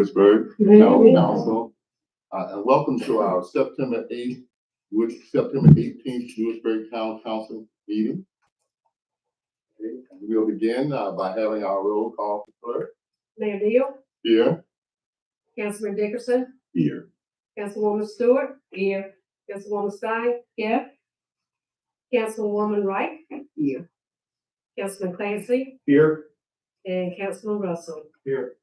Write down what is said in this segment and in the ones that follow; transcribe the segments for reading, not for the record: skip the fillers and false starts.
Pittsburgh County Council, and welcome to our September 18th Lewisburg Town Council meeting. Okay, and we'll begin by having our roll call for clerk. Mayor Deal, Here. Councilman Dickerson, Here. Councilwoman Stewart, here, Councilwoman Stein, here, Councilwoman Wright, here, Councilman Clancy, Here. and Councilman Russell. Here.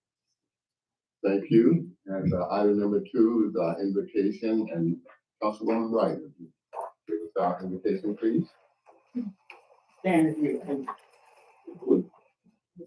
Thank you. And item number 2 is invocation, and Councilwoman Wright, would you give us our invitation, please? Stand with you.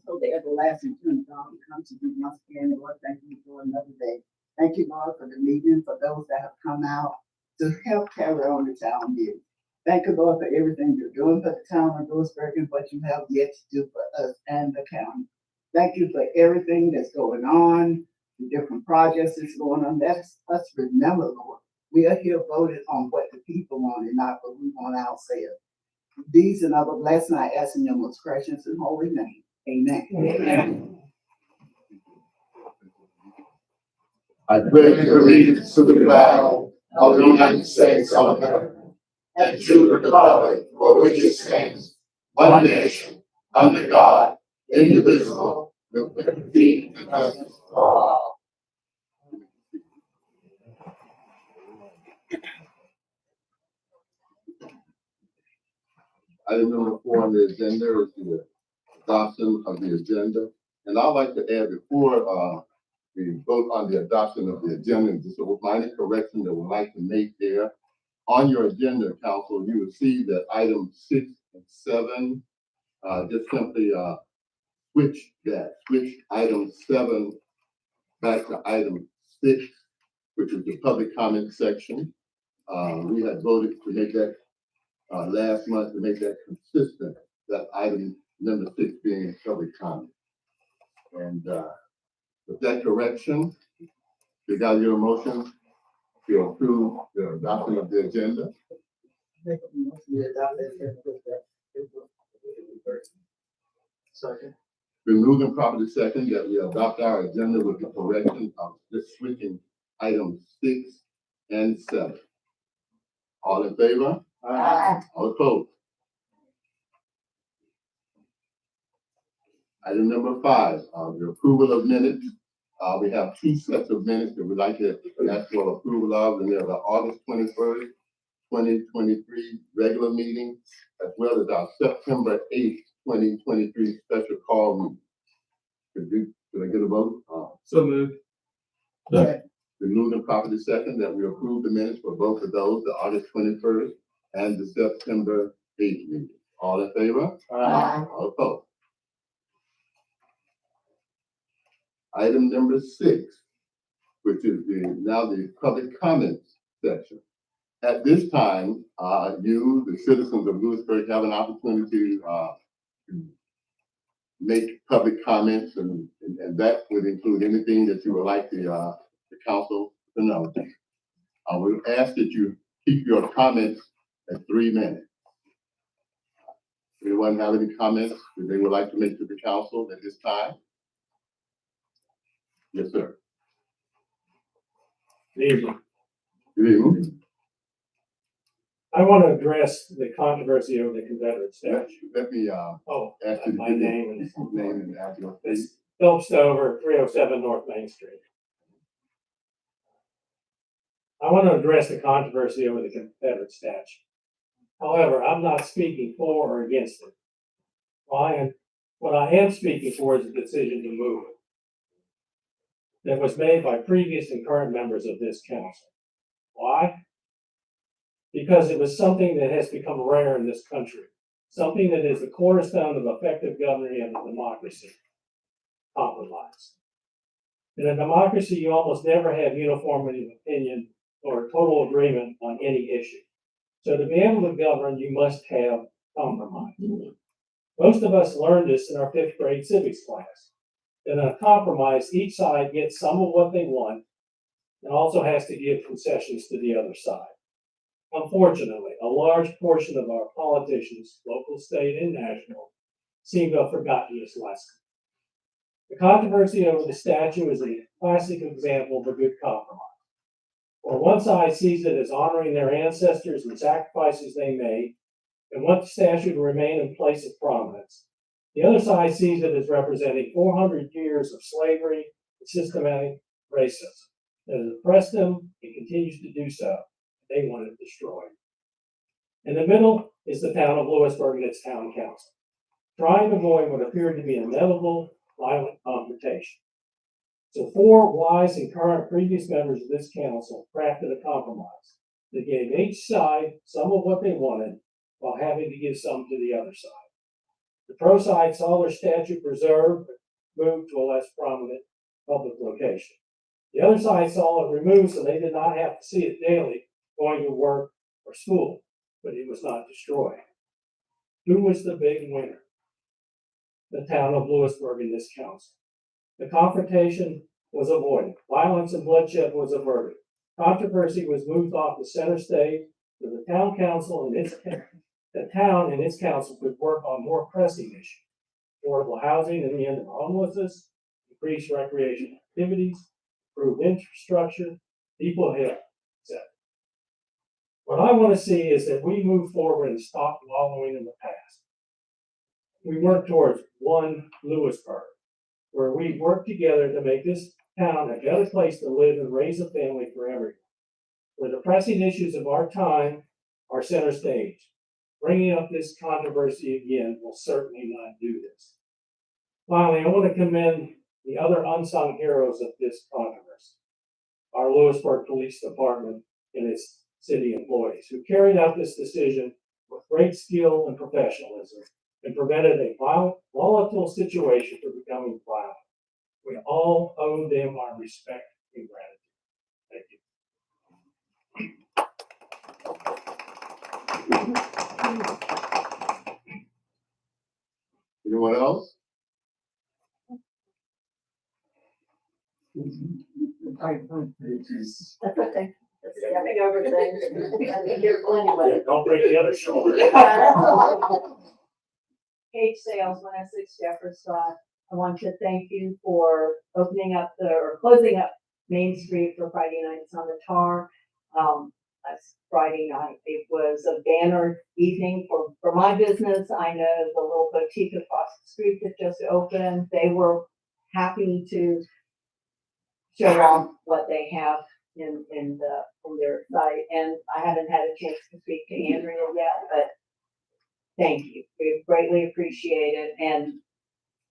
So the everlasting truth, God, we come to you once again, Lord, thank you for another day. Thank you, Lord, for the meeting, for those that have come out to help carry on the town meeting. Thank you, Lord, for everything you're doing for the town of Lewisburg and what you have yet to do for us and the county. Thank you for everything that's going on, the different projects that's going on. Let us remember, Lord, we are here voted on what the people want and not what we want ourselves. These and other blessings I ask in your most precious and holy name. Amen. Amen. I pledge allegiance to the flag of the United States of America and to the republic for which it stands, one nation, under God, indivisible, with liberty and justice for all. Item number 4 on the agenda is the adoption of the agenda. And I'd like to add before we vote on the adoption of the agenda, just a minor correction that we'd like to make there. On your agenda, Council, you will see that items 6 and 7, just simply switch item 7 back to item 6, which is the public comment section. We had voted to make that last month to make that consistent, that item number 6 being public comment. And with that correction, you got your motion to approve the adoption of the agenda. Second. Been moved and properly second that we adopt our agenda with the correction of just switching items 6 and 7. All in favor? Aye. All opposed? Item number 5, the approval of minutes. We have 2 sets of minutes that we'd like to ask for approval of, and they're the August 21st, 2023 regular meeting, as well as our September 8th, 2023 special call meeting. Could I get a vote? So moved. Been moved and properly second that we approve the minutes for both of those, the August 21st and the September 8th meeting. All in favor? Aye. All opposed? Item number 6, which is now the public comments section. At this time, you, the citizens of Lewisburg, have an opportunity to make public comments, and that would include anything that you would like the council to know. I would ask that you keep your comments at 3 minutes. Anyone have any comments that they would like to make to the council at this time? Yes, sir. Good evening. Good evening. I want to address the controversy over the Confederate statue. Let me Oh, ask you to my give name your is name and address, please. it's Philip Stover, 307 North Main Street. I want to address the controversy over the Confederate statue. However, I'm not speaking for or against it. What I am speaking for is the decision to move it that was made by previous and current members of this council. Why? Because it was something that has become rare in this country, something that is the cornerstone of effective governing and democracy, compromise. In a democracy, you almost never have uniformity of opinion or total agreement on any issue. So to be able to govern, you must have compromise. Most of us learned this in our 5th grade civics class. In a compromise, each side gets some of what they want and also has to give concessions to the other side. Unfortunately, a large portion of our politicians, local, state, and national, seem to have forgotten this lesson. The controversy over the statue is a classic example of a good compromise. Where one side sees it as honoring their ancestors and sacrifices they made, and want the statue to remain in place of prominence. The other side sees it as representing 400 years of slavery and systematic racism that has oppressed them and continues to do so. They want it destroyed. In the middle is the town of Lewisburg and its town council, trying to avoid what appeared to be inevitable violent confrontation. So 4 wise and current previous members of this council crafted a compromise that gave each side some of what they wanted while having to give some to the other side. The pro side saw their statue preserved, but moved to a less prominent public location. The other side saw it removed so they did not have to see it daily going to work or school, but it was not destroyed. Who was the big winner? The town of Lewisburg in this council. The confrontation was avoided. Violence and bloodshed was averted. Controversy was moved off the center stage so the town council and the town and its council could work on more pressing issues. Affordable housing and the end of homelessness, increased recreation activities, improved infrastructure, people health, etc. What I want to see is that we move forward and stop wallowing in the past. We work towards one Lewisburg, where we work together to make this town a better place to live and raise a family for everyone. Where the pressing issues of our time are center stage. Bringing up this controversy again will certainly not do this. Finally, I want to commend the other unsung heroes of this controversy. Our Lewisburg Police Department and its city employees who carried out this decision with great skill and professionalism and prevented a volatile situation from becoming violent. We all owe them our respect and gratitude. Thank you. Anyone else? That's okay. That's stepping over things. Be careful anyway. Don't break the other shoulder. Page Sales, 106 Jeffers Drive. I want to thank you for opening up or closing up Main Street for Friday nights on the tar. Last Friday night, it was a banner evening for my business. I know the little boutique across the street that just opened. They were happy to show off what they have in their site. And I haven't had a chance to speak to Andrea yet, but thank you. We greatly appreciate it. And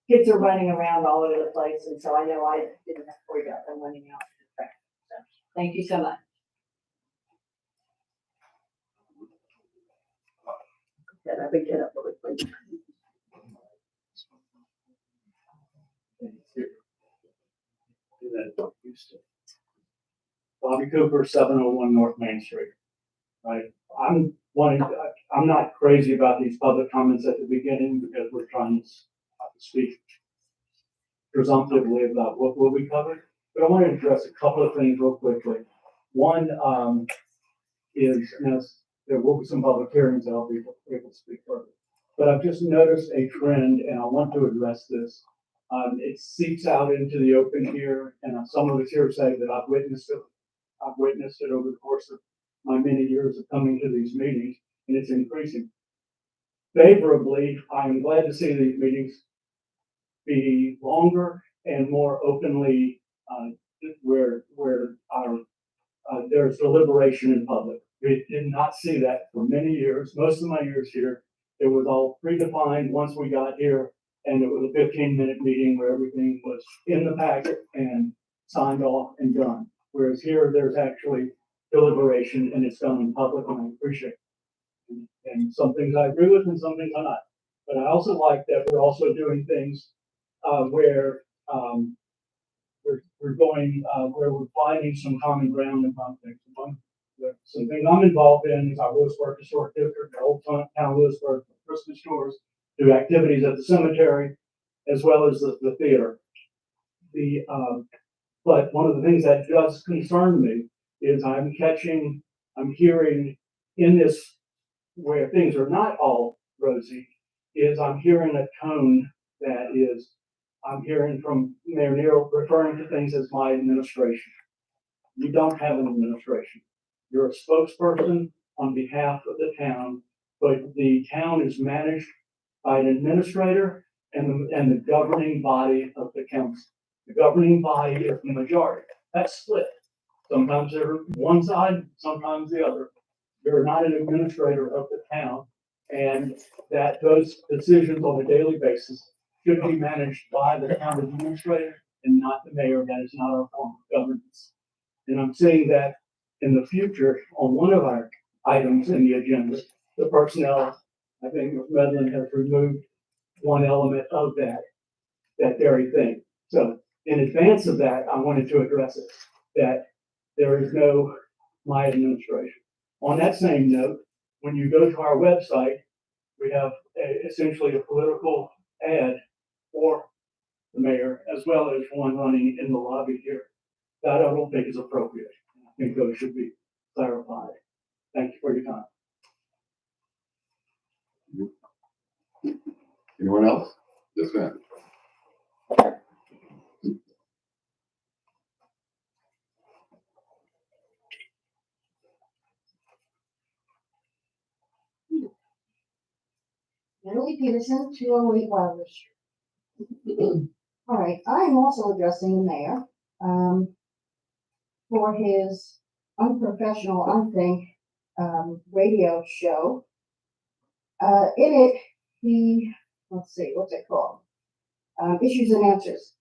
kids are running around all over the place, and so I know I didn't have to worry about them running out. So thank you so much. Good, I picked it up really quick. Bobby Cooper, 701 North Main Street. Right, I'm not crazy about these public comments at the beginning because we're trying to speak presumptively about what will be covered. But I want to address a couple of things real quickly. One is, there will be some public hearings that I'll be able to speak further. But I've just noticed a trend, and I want to address this. It seeps out into the open here, and some of us here say that I've witnessed it. I've witnessed it over the course of my many years of coming to these meetings, and it's increasing. Favorably, I'm glad to see these meetings be longer and more openly, where there's deliberation in public. We did not see that for many years. Most of my years here, it was all predefined once we got here, and it was a 15-minute meeting where everything was in the packet and signed off and done. Whereas here, there's actually deliberation and it's done in public, and I appreciate it. And some things I agree with and some things I'm not. But I also like that we're also doing things where we're going, where we're finding some common ground and conflict. Some things I'm involved in is our Lewisburg Historic District, the Old Town Lewisburg Christmas stores, do activities at the cemetery, as well as the theater. But one of the things that does concern me is I'm hearing in this where things are not all rosy, is I'm hearing a tone that is I'm hearing from Mayor Neal referring to things as my administration. You don't have an administration. You're a spokesperson on behalf of the town, but the town is managed by an administrator and the governing body of the council. The governing body is the majority. That's split. Sometimes they're one side, sometimes the other. You're not an administrator of the town, and that those decisions on a daily basis should be managed by the town administrator and not the mayor. That is not our form of governance. And I'm saying that in the future, on one of our items in the agenda, the personnel, I think Ms. Medlin has removed one element of that very thing. So in advance of that, I wanted to address it, that there is no my administration. On that same note, when you go to our website, we have essentially a political ad for the mayor, as well as one running in the lobby here. That I don't think is appropriate. I think those should be clarified. Thank you for your time. Anyone else? Yes, ma'am. Natalie Peterson, 208 Wilder Street. All right, I am also addressing the mayor for his unprofessional, unthink radio show. In it, he, let's see, what's it called? Issues and answers.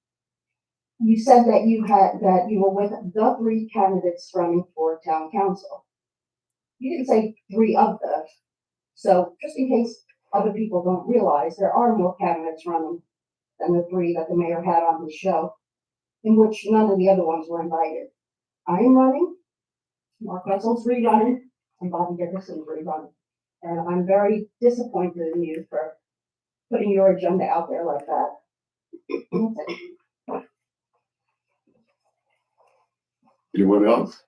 You said that you were with the 3 candidates running for town council. You didn't say 3 of them. So just in case other people don't realize, there are more candidates running than the 3 that the mayor had on his show, in which none of the other ones were invited. I am running, Mark Russell's rerunning, and Bobby Dickerson's rerunning. And I'm very disappointed in you for putting your agenda out there like that. That's it. Anyone else?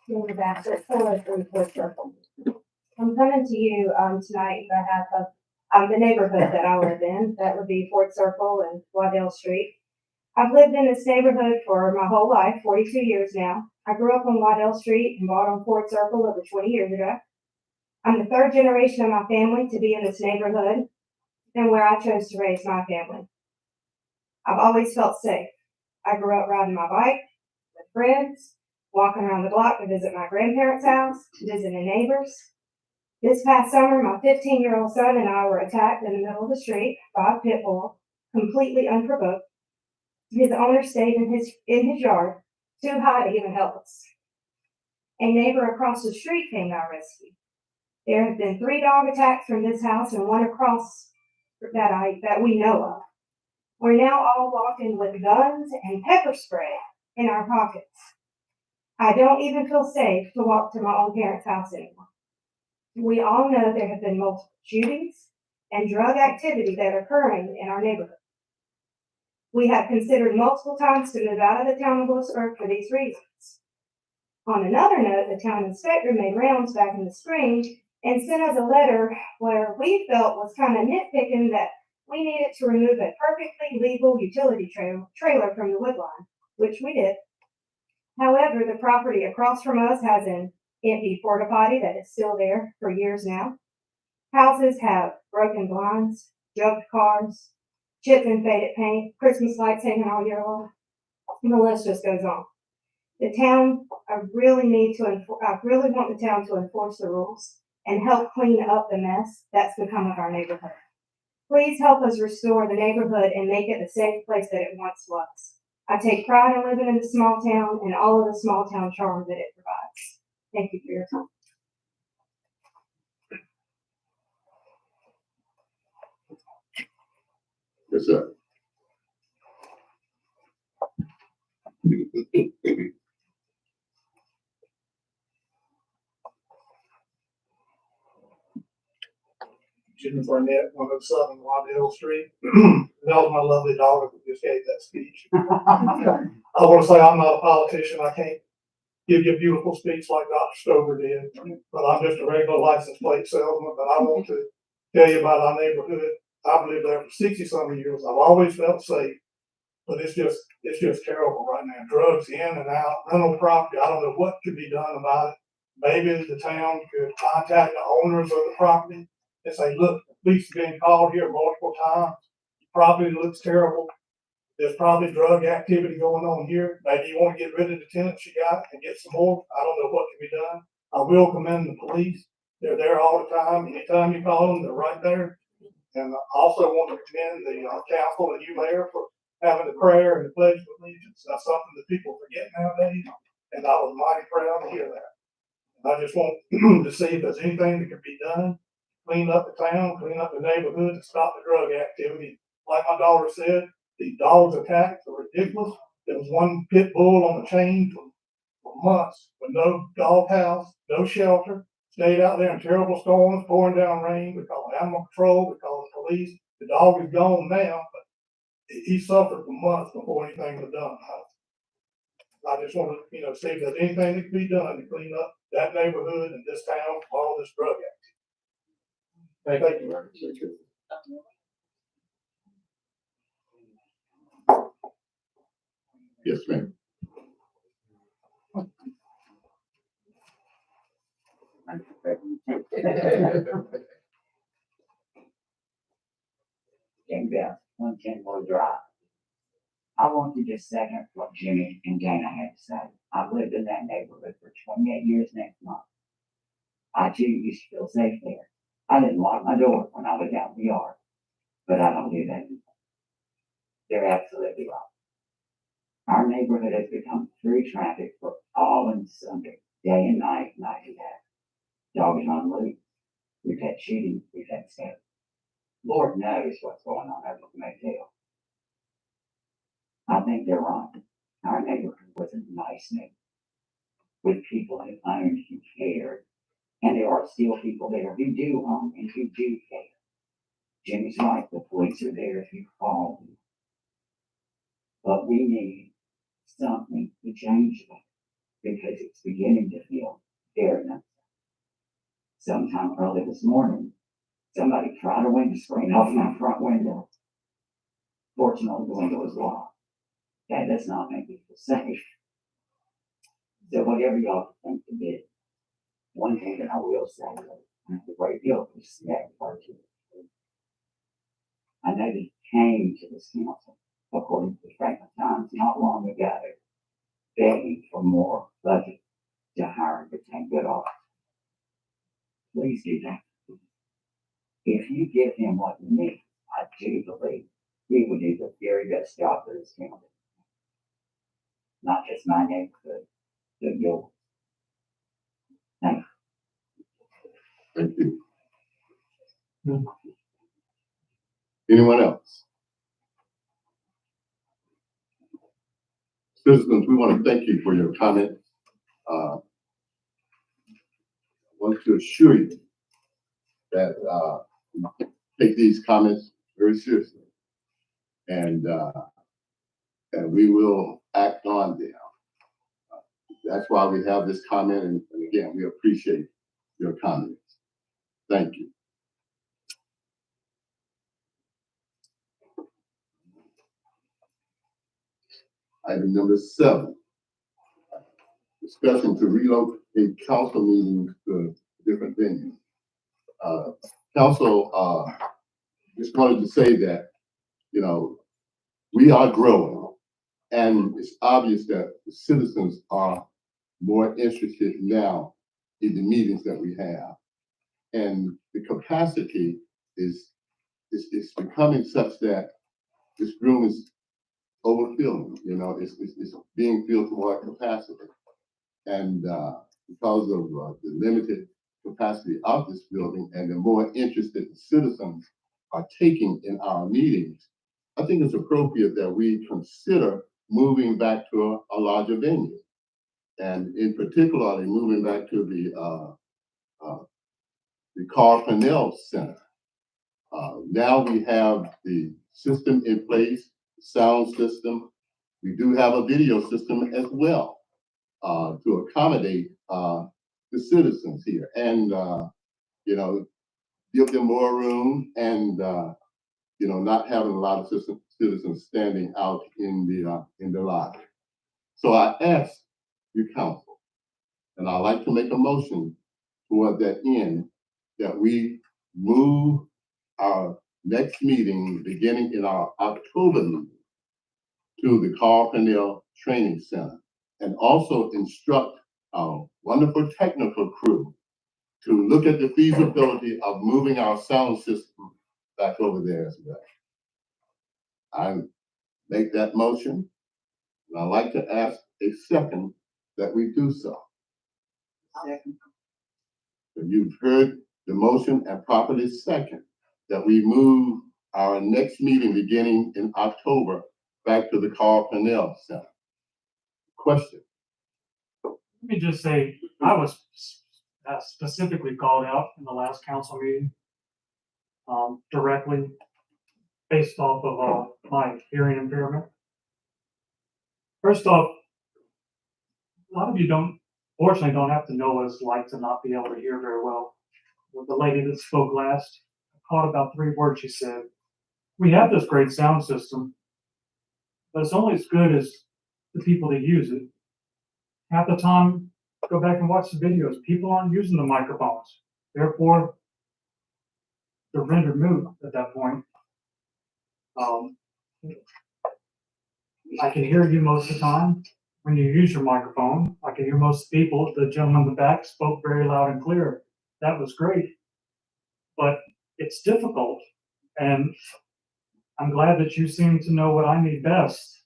David Bassett, 403 Fort Circle. I'm coming to you tonight on behalf of the neighborhood that I live in. That would be Fort Circle and Waddell Street. I've lived in this neighborhood for my whole life, 42 years now. I grew up on Waddell Street and bought on Fort Circle over 20 years ago. I'm the 3rd generation of my family to be in this neighborhood and where I chose to raise my family. I've always felt safe. I grew up riding my bike with friends, walking around the block to visit my grandparents' house, visiting neighbors. This past summer, my 15-year-old son and I were attacked in the middle of the street by a pit bull, completely unprovoked. His owner stayed in his yard, too high to even help us. A neighbor across the street came to our rescue. There have been 3 dog attacks from this house and 1 across that we know of. We're now all walking with guns and pepper spray in our pockets. I don't even feel safe to walk to my own parents' house anymore. We all know there have been multiple shootings and drug activity that are occurring in our neighborhood. We have considered multiple times to move out of the town of Lewisburg for these reasons. On another note, the town inspector made rounds back in the spring and sent us a letter where we felt was kind of nitpicking that we needed to remove a perfectly legal utility trailer from the wood line, which we did. However, the property across from us has an empty porta potty that is still there for years now. Houses have broken blinds, junked cars, chipped and faded paint, Christmas lights hanging all year long. And the list just goes on. The town, I really want the town to enforce the rules and help clean up the mess that's become of our neighborhood. Please help us restore the neighborhood and make it the safe place that it once was. I take pride in living in the small town and all of the small town charm that it provides. Thank you for your time. Yes, sir. Jim Barnett, 107 Waddell Street. That was my lovely daughter who just gave that speech. I want to say I'm not a politician. I can't give you a beautiful speech like Dr. Stover did, but I'm just a regular license plate salesman. But I want to tell you about our neighborhood. I've lived there for 60-some years. I've always felt safe, but it's just terrible right now. Drugs in and out, rental property. I don't know what could be done about it. Maybe the town could contact the owners of the property and say, look, the police have been called here multiple times. The property looks terrible. There's probably drug activity going on here. Maybe you want to get rid of the tenants you got and get some more. I don't know what can be done. I will commend the police. They're there all the time. Anytime you call them, they're right there. And I also want to commend the council and you, Mayor, for having the prayer and the pledge of allegiance. That's something that people forget nowadays. And I was mighty proud to hear that. And I just want to see if there's anything that can be done, clean up the town, clean up the neighborhood, and stop the drug activity. Like my daughter said, these dogs attacks are ridiculous. There was one pit bull on the chain for months with no dog house, no shelter, stayed out there in terrible storms, pouring down rain. We called animal control, we called the police. The dog is gone now, but he suffered for months before anything was done. I just want to, see if there's anything that can be done to clean up that neighborhood and this town, all this drug activity. Thank you very much. Yes, ma'am. Beth, 110 Wood Drive. I want to just second what Jimmy and Dana had to say. I've lived in that neighborhood for 28 years next month. I too used to feel safe there. I didn't lock my door when I was out in the yard, but I don't do that anymore. They're absolutely right. Our neighborhood has become through traffic for all and Sunday, day and night, night and day. Dogs on loose. We've had shootings, we've had stuff. Lord knows what's going on over the motel. I think they're right. Our neighborhood was a nice neighborhood with people who owned, who cared, and there are still people there who do own and who do care. Jimmy's right, the police are there if you call them. But we need something to change that because it's beginning to feel very unsafe. Sometime early this morning, somebody tried a window screen off my front window. Fortunately, the window was locked. That does not make me feel safe. So whatever y'all think to do, one thing that I will say, I have a great deal of respect for you. I know that came to this council, according to the Franklin Times, not long ago, begging for more budget to hire and retain good officers. Please do that. If you give him what he needs, I do believe he will do the very best job for this county. Not just my neighborhood, but yours. Thank you. Thank you. Anyone else? Citizens, we want to thank you for your comments. I want to assure you that we take these comments very seriously, and we will act on them. That's why we have this comment, and again, we appreciate your comments. Thank you. Item number 7, discussion to relocate council meetings to different venues. Council, just wanted to say that, we are growing, and it's obvious that the citizens are more interested now in the meetings that we have. And the capacity is becoming such that this room is overfilling, it's being filled to our capacity. And because of the limited capacity of this building and the more interest that the citizens are taking in our meetings, I think it's appropriate that we consider moving back to a larger venue. And in particular, moving back to the Carl Pennell Center. Now we have the system in place, sound system. We do have a video system as well, to accommodate, the citizens here and, you know, give them more room and, you know, not having a lot of citizens standing out in the lobby. So I ask you, council, and I'd like to make a motion toward that end, that we move our next meeting, beginning in our October meeting, to the Carl Cornell Training Center, and also instruct our wonderful technical crew to look at the feasibility of moving our sound system back over there as well. I make that motion, and I'd like to ask a second that we do so. Second. So you've heard the motion and properly second that we move our next meeting beginning in October back to the Carl Cornell Center. Question? Let me just say, I was specifically called out in the last council meeting, directly based off of, my hearing impairment. First off, a lot of you fortunately don't have to know what it's like to not be able to hear very well. With the lady that spoke last, I caught about 3 words she said. We have this great sound system, but it's only as good as the people that use it. Half the time, go back and watch the videos. People aren't using the microphones. Therefore, they're rendered moot at that point. I can hear you most of the time when you use your microphone. I can hear most people. The gentleman in the back spoke very loud and clear. That was great. But it's difficult. And I'm glad that you seem to know what I need best.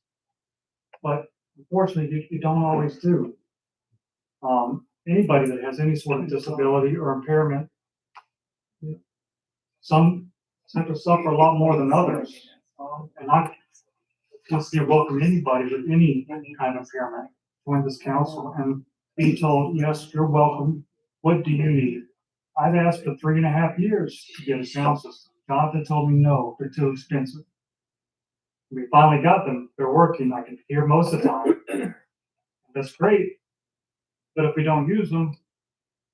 But unfortunately, you don't always do. Anybody that has any sort of disability or impairment, some tend to suffer a lot more than others. And I just welcome anybody with any kind of impairment join this council and be told, yes, you're welcome. What do you need? I've asked for 3.5 years to get a sound system. Jonathan told me no, they're too expensive. We finally got them. They're working. I can hear most of the time. That's great. But if we don't use them,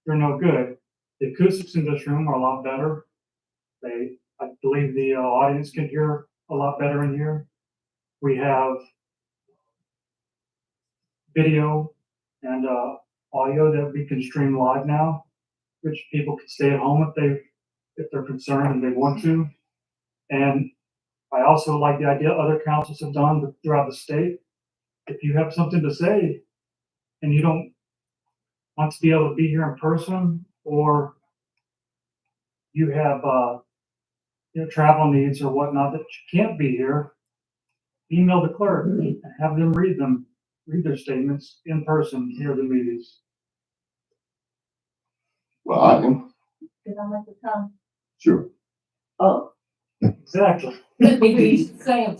they're no good. The acoustics in this room are a lot better. I believe the audience can hear a lot better in here. We have video and audio that we can stream live now, which people can stay at home if they're concerned and they want to. And I also like the idea other councils have done throughout the state. If you have something to say and you don't want to be able to be here in person, or you have travel needs or whatnot that you can't be here, email the clerk and have them read their statements in person here at the meetings. Well, I can, Did I make the time? sure. Oh, Exactly. Let me be Sam.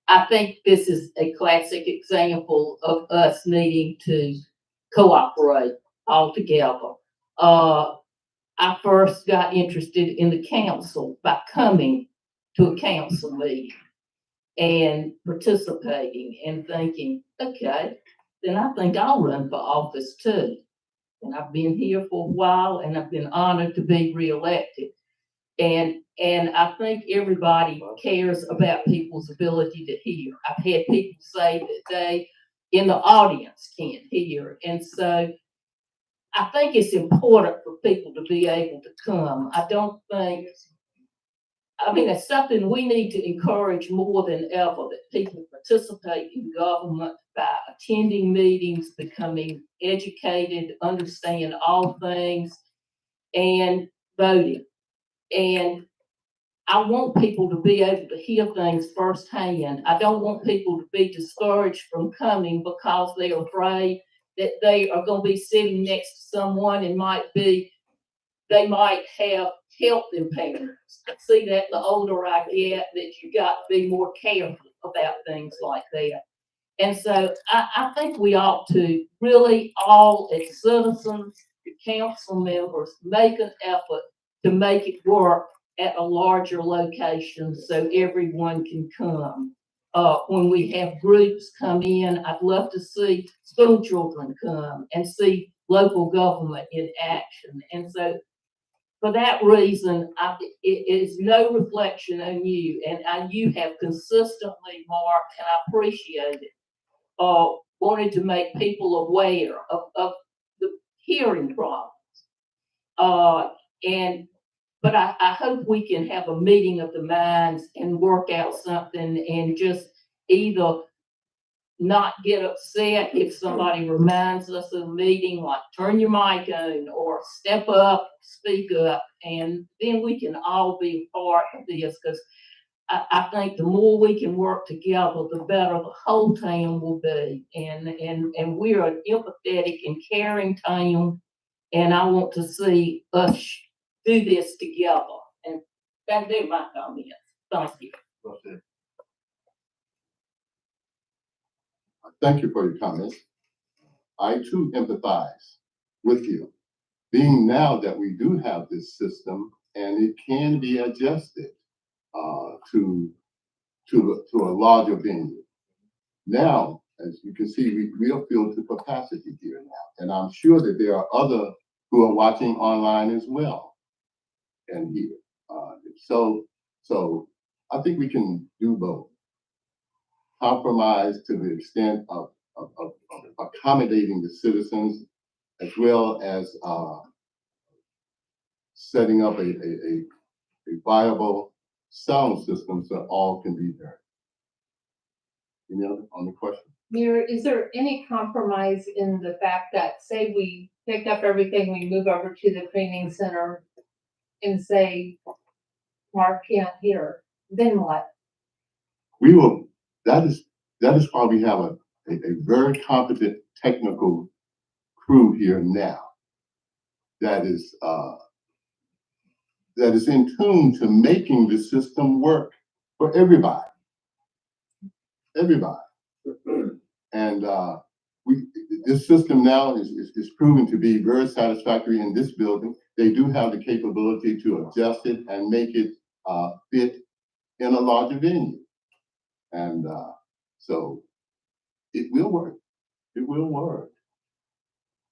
I think this is a classic example of us needing to cooperate all together. I first got interested in the council by coming to a council meeting and participating and thinking, okay, then I think I'll run for office too. And I've been here for a while and I've been honored to be reelected. And I think everybody cares about people's ability to hear. I've had people say that they in the audience can't hear. And so I think it's important for people to be able to come. It's something we need to encourage more than ever, that people participate in government by attending meetings, becoming educated, understand all things, and voting. And I want people to be able to hear things firsthand. I don't want people to be discouraged from coming because they're afraid that they are going to be sitting next to someone and they might have health impairments. I see that the older I get, that you got to be more careful about things like that. And so I think we ought to really all as citizens, council members, make an effort to make it work at a larger location so everyone can come. When we have groups come in, I'd love to see school children come and see local government in action. And so for that reason, it is no reflection on you, and you have consistently, Mark, and I appreciate it, wanted to make people aware of the hearing problems. But I hope we can have a meeting of the minds and work out something and just either not get upset if somebody reminds us of a meeting, like turn your mic on or step up, speak up, and then we can all be a part of this, because I think the more we can work together, the better the whole town will be. And we're an empathetic and caring town, and I want to see us do this together. And that'd be my comments. Thank you. Thank you for your comments. I too empathize with you, being now that we do have this system and it can be adjusted to a larger venue. Now, as you can see, we are filled to capacity here now, and I'm sure that there are other who are watching online as well and here. So I think we can do both. Compromise to the extent of accommodating the citizens, as well as setting up a viable sound system so all can be heard. Any other on the question? Mayor, is there any compromise in the fact that, say we pick up everything, we move over to the training center and say, Mark can't hear, then what? We will, that is why we have a very competent technical crew here now that is in tune to making the system work for everybody. Everybody. And this system now is proven to be very satisfactory in this building. They do have the capability to adjust it and make it fit in a larger venue. And so it will work. It will work.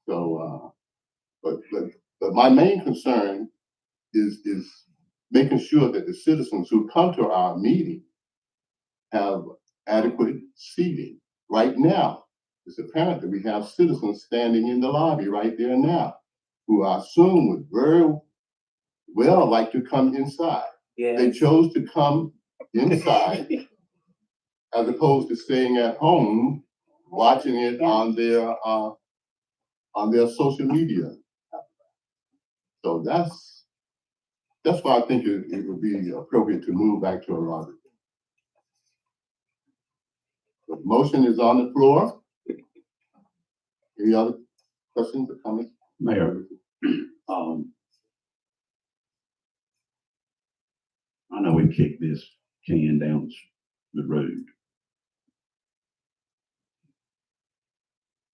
So, but my main concern is making sure that the citizens who come to our meeting have adequate seating. Right now, it's apparent that we have citizens standing in the lobby right there now, who I assume would very well like to come inside. Yeah. They chose to come inside as opposed to staying at home watching it on their social media. So that's why I think it would be appropriate to move back to a lobby. The motion is on the floor. Any other questions or comments? Mayor, I know we kicked this can down the road.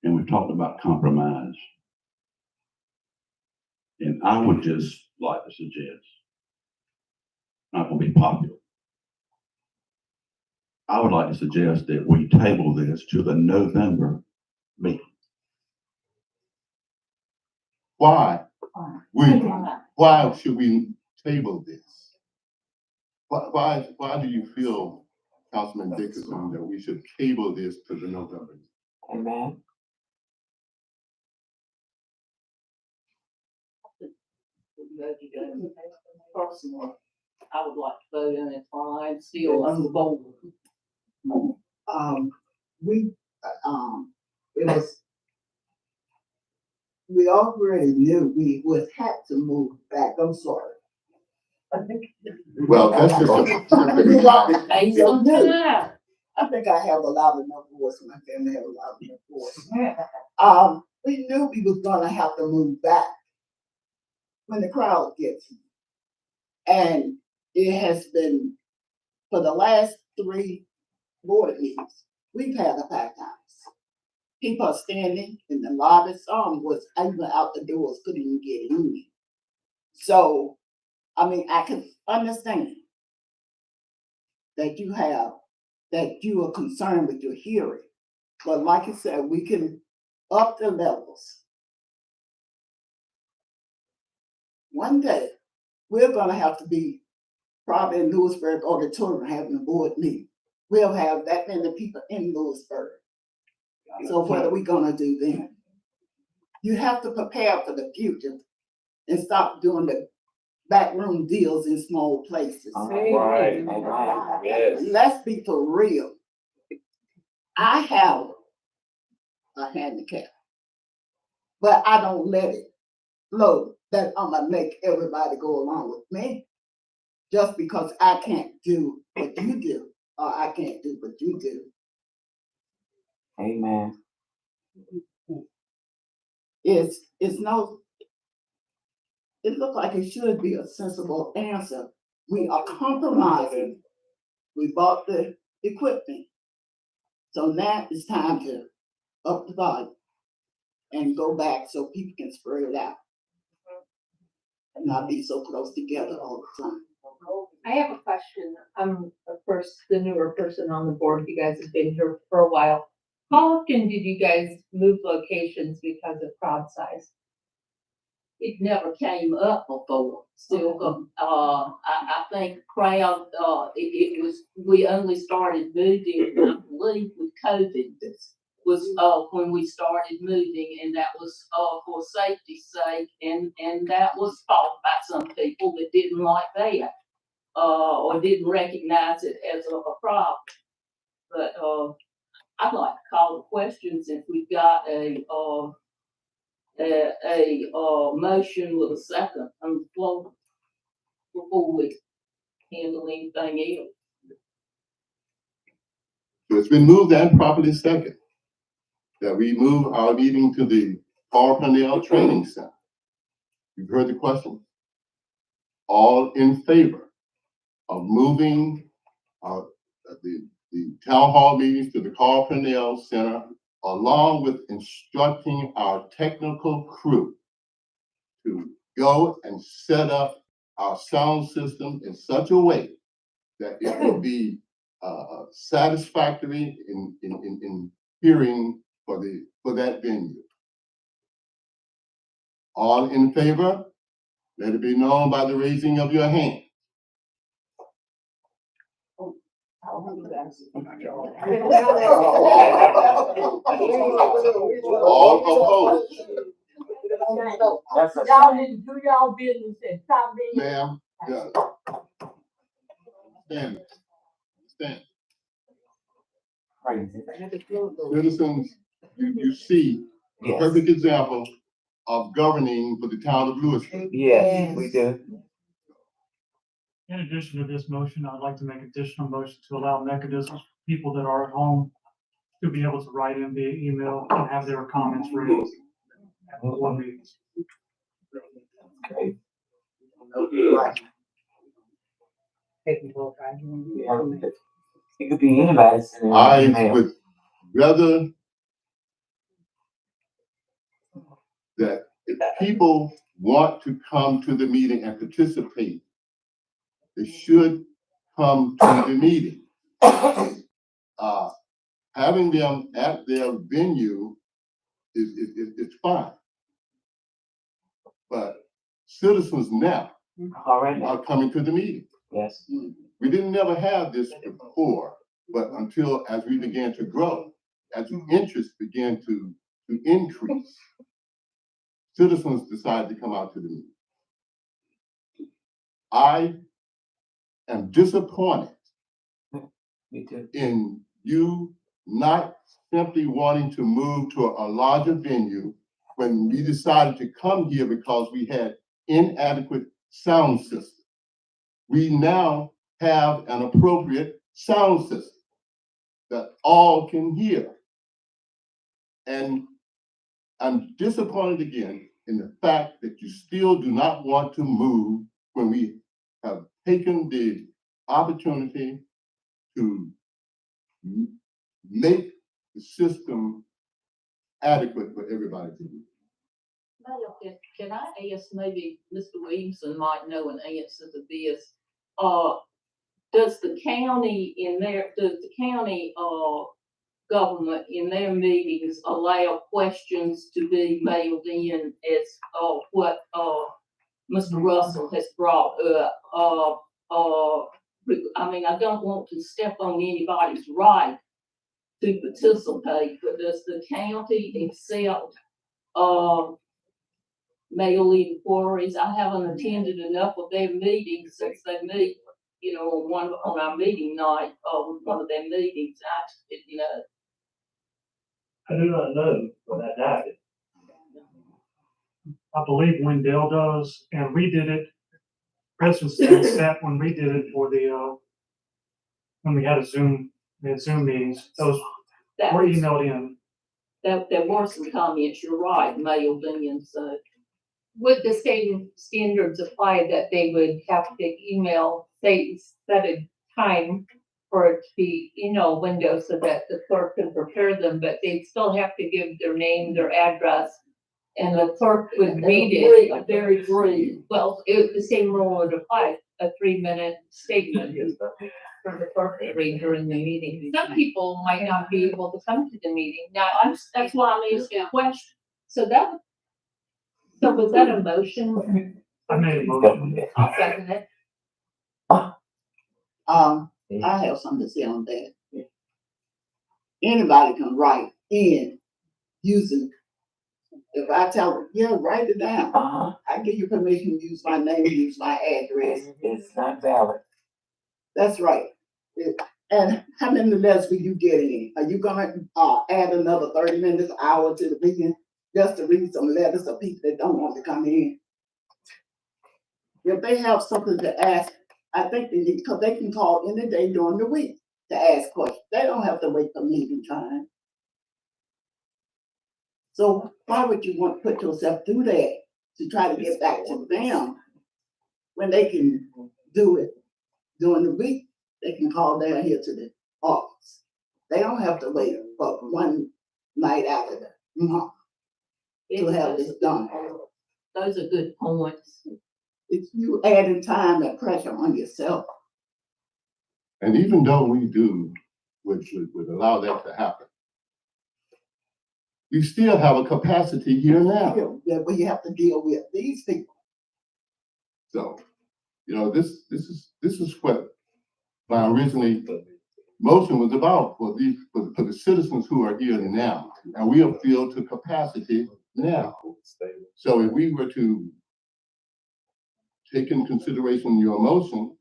And we've talked about compromise. And I would just like to suggest, not gonna be popular, I would like to suggest that we table this to the November meeting. Why? Why should we table this? Why do you feel, Councilman Dickerson, that we should table this to the November? Amen. Personally, I would like to vote on it, I'm still on the board. We already knew we would have to move back. I'm sorry. Well, that's just Hey, sometime. I think I have a lot of enough voice. My family have a lot of enough voice. We knew we was gonna have to move back when the crowd gets here. And it has been, for the last 3 board meetings, we've had a packed house. People are standing in the lobby, some was even out the doors, couldn't even get in. So I mean, I can understand that you are concerned with your hearing. But like I said, we can up the levels. One day, we're gonna have to be probably in Lewisburg Auditorium having a board meeting. We'll have that many people in Lewisburg. So what are we gonna do then? You have to prepare for the future and stop doing the backroom deals in small places. Right. Yes. Let's be for real. I have a handicap, but I don't let it flow that I'm gonna make everybody go along with me just because I can't do what you do or I can't do what you do. Amen. It's no, it looks like it should be a sensible answer. We are compromising. We bought the equipment. So now it's time to up the volume and go back so people can spread it out and not be so close together all the time. I have a question. I'm, of course, the newer person on the board. You guys have been here for a while. How often did you guys move locations because of crowd size? It never came up before, still, I think crowd, it was, we only started moving, I believe, with COVID. Was, when we started moving, and that was, for safety's sake, and that was fought by some people that didn't like that, or didn't recognize it as a problem. But, I'd like to call the questions if we've got a motion with a second on the floor before we handle anything else. So it's been moved and properly second that we move our meeting to the Paul Cornell Training Center. You've heard the question. All in favor of moving the town hall meetings to the Carl Purnell Center, along with instructing our technical crew to go and set up our sound system in such a way that it will be satisfactory in hearing for that venue. All in favor? Let it be known by the raising of your hand. All opposed? Y'all need to do y'all business and stop being. Ma'am, yeah. Stand. Stand. Citizens, you see a Yes. perfect example of governing for the town of Lewisburg. Yes, we do. In addition to this motion, I'd like to make additional motion to allow mechanisms for people that are at home to be able to write in via email and have their comments raised at the board meetings. Okay. It could be anybody. sending an I email. would rather that if people want to come to the meeting and participate, they should come to the meeting. Having them at their venue is fine. But citizens now All right. are coming to the meeting. Yes. We didn't never have this before, but until as we began to grow, as the interest began to increase, citizens decided to come out to the meeting. I am disappointed Me too. in you not simply wanting to move to a larger venue when we decided to come here because we had inadequate sound system. We now have an appropriate sound system that all can hear. And I'm disappointed again in the fact that you still do not want to move when we have taken the opportunity to make the system adequate for everybody to use. Mayor, can I ask, maybe Mr. Williamson might know an answer to this? Does the county government in their meetings allow questions to be mailed in as, what, Mr. Russell has brought up? I mean, I don't want to step on anybody's right to participate, but does the county accept, mail inquiries? I haven't attended enough of their meetings since they meet, on our meeting night, one of their meetings, I do not know, but I doubt it. I believe Wendell does, and we did it, President's Day sat when we did it for the, when we had Zoom meetings, those that were was, emailed in. there were some comments, you're right, mailed in, so. Would the same standards apply that they would have to email, they set a time for it to be, window so that the clerk can prepare them, but they'd still have to give their name, their address, and the clerk would read it. Very brief. Well, the same rule would apply, a 3-minute statement for the clerk to read during the meeting. Some people might not be able to come to the meeting. Now, That's why I'm asking a question. so was that a motion? I made a motion. I'll second it. I have something to say on that. Anybody can write in using, if I tell them, yeah, write it down. I give you permission to use my name, use my address. It's not valid. That's right. And how many letters will you get in? Are you gonna add another 30 minutes, hour to the meeting just to read some letters of people that don't want to come in? If they have something to ask, I think they need, because they can call any day during the week to ask questions. They don't have to wait for meeting time. So why would you want to put yourself through that to try to get back to them when they can do it during the week? They can call down here to the office. They don't have to wait for one night out of the month to have this done. Those are good points. It's you adding time and pressure on yourself. And even though we do, which would allow that to happen, you still have a capacity here now. Yeah, but you have to deal with these people. So, this is what my originally motion was about for the citizens who are here now. And we are filled to capacity now. So if we were to take into consideration your motion,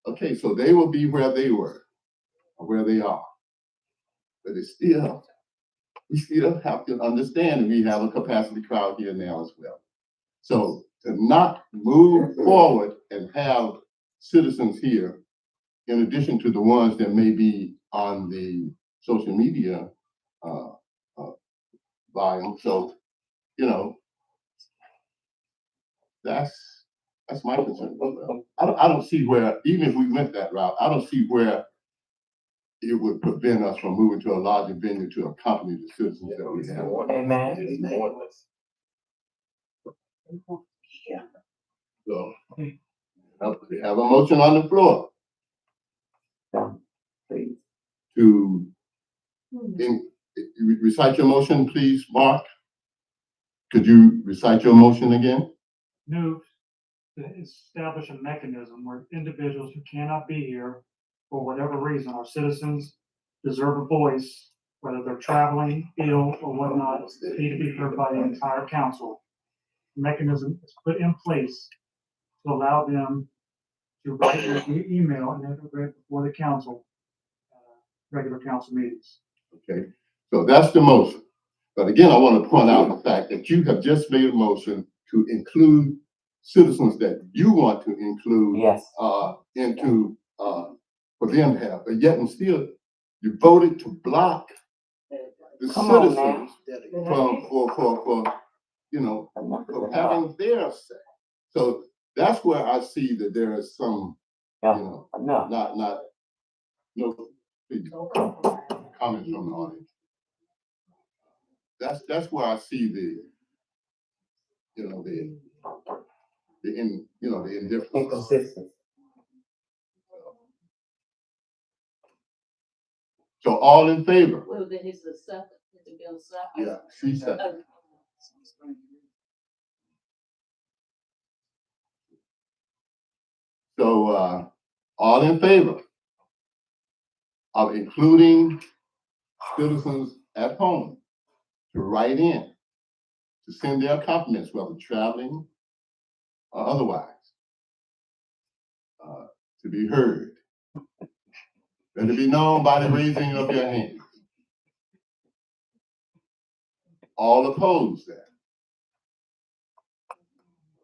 okay, so they will be where they were, or where they are. But we still have to understand that we have a capacity crowd here now as well. So to not move forward and have citizens here, in addition to the ones that may be on the social media volume. So, that's my concern. I don't see where, even if we went that route, I don't see where it would prevent us from moving to a larger venue to accompany the citizens that we have. Amen. So, we have a motion on the floor Please. to recite your motion, please, Mark. Could you recite your motion again? Move to establish a mechanism where individuals who cannot be here for whatever reason, our citizens deserve a voice, whether they're traveling, ill, or whatnot, need to be heard by the entire council. The mechanism is put in place to allow them to write an email and have it read before the council, regular council meetings. Okay, so that's the motion. But again, I want to point out the fact that you have just made a motion to include citizens that you want to include into for them to have, but yet and still you voted to block the citizens for having their say. So that's where I see that there is some, no comments from the audience. That's where I see you know, the indifference. Inconsistent. So all in favor? Well, then is the second, is it been a second? Yeah, she said. Okay. So, all in favor of including citizens at home to write in, to send their compliments, whether traveling or otherwise, to be heard. Let it be known by the raising of your hand. All opposed then?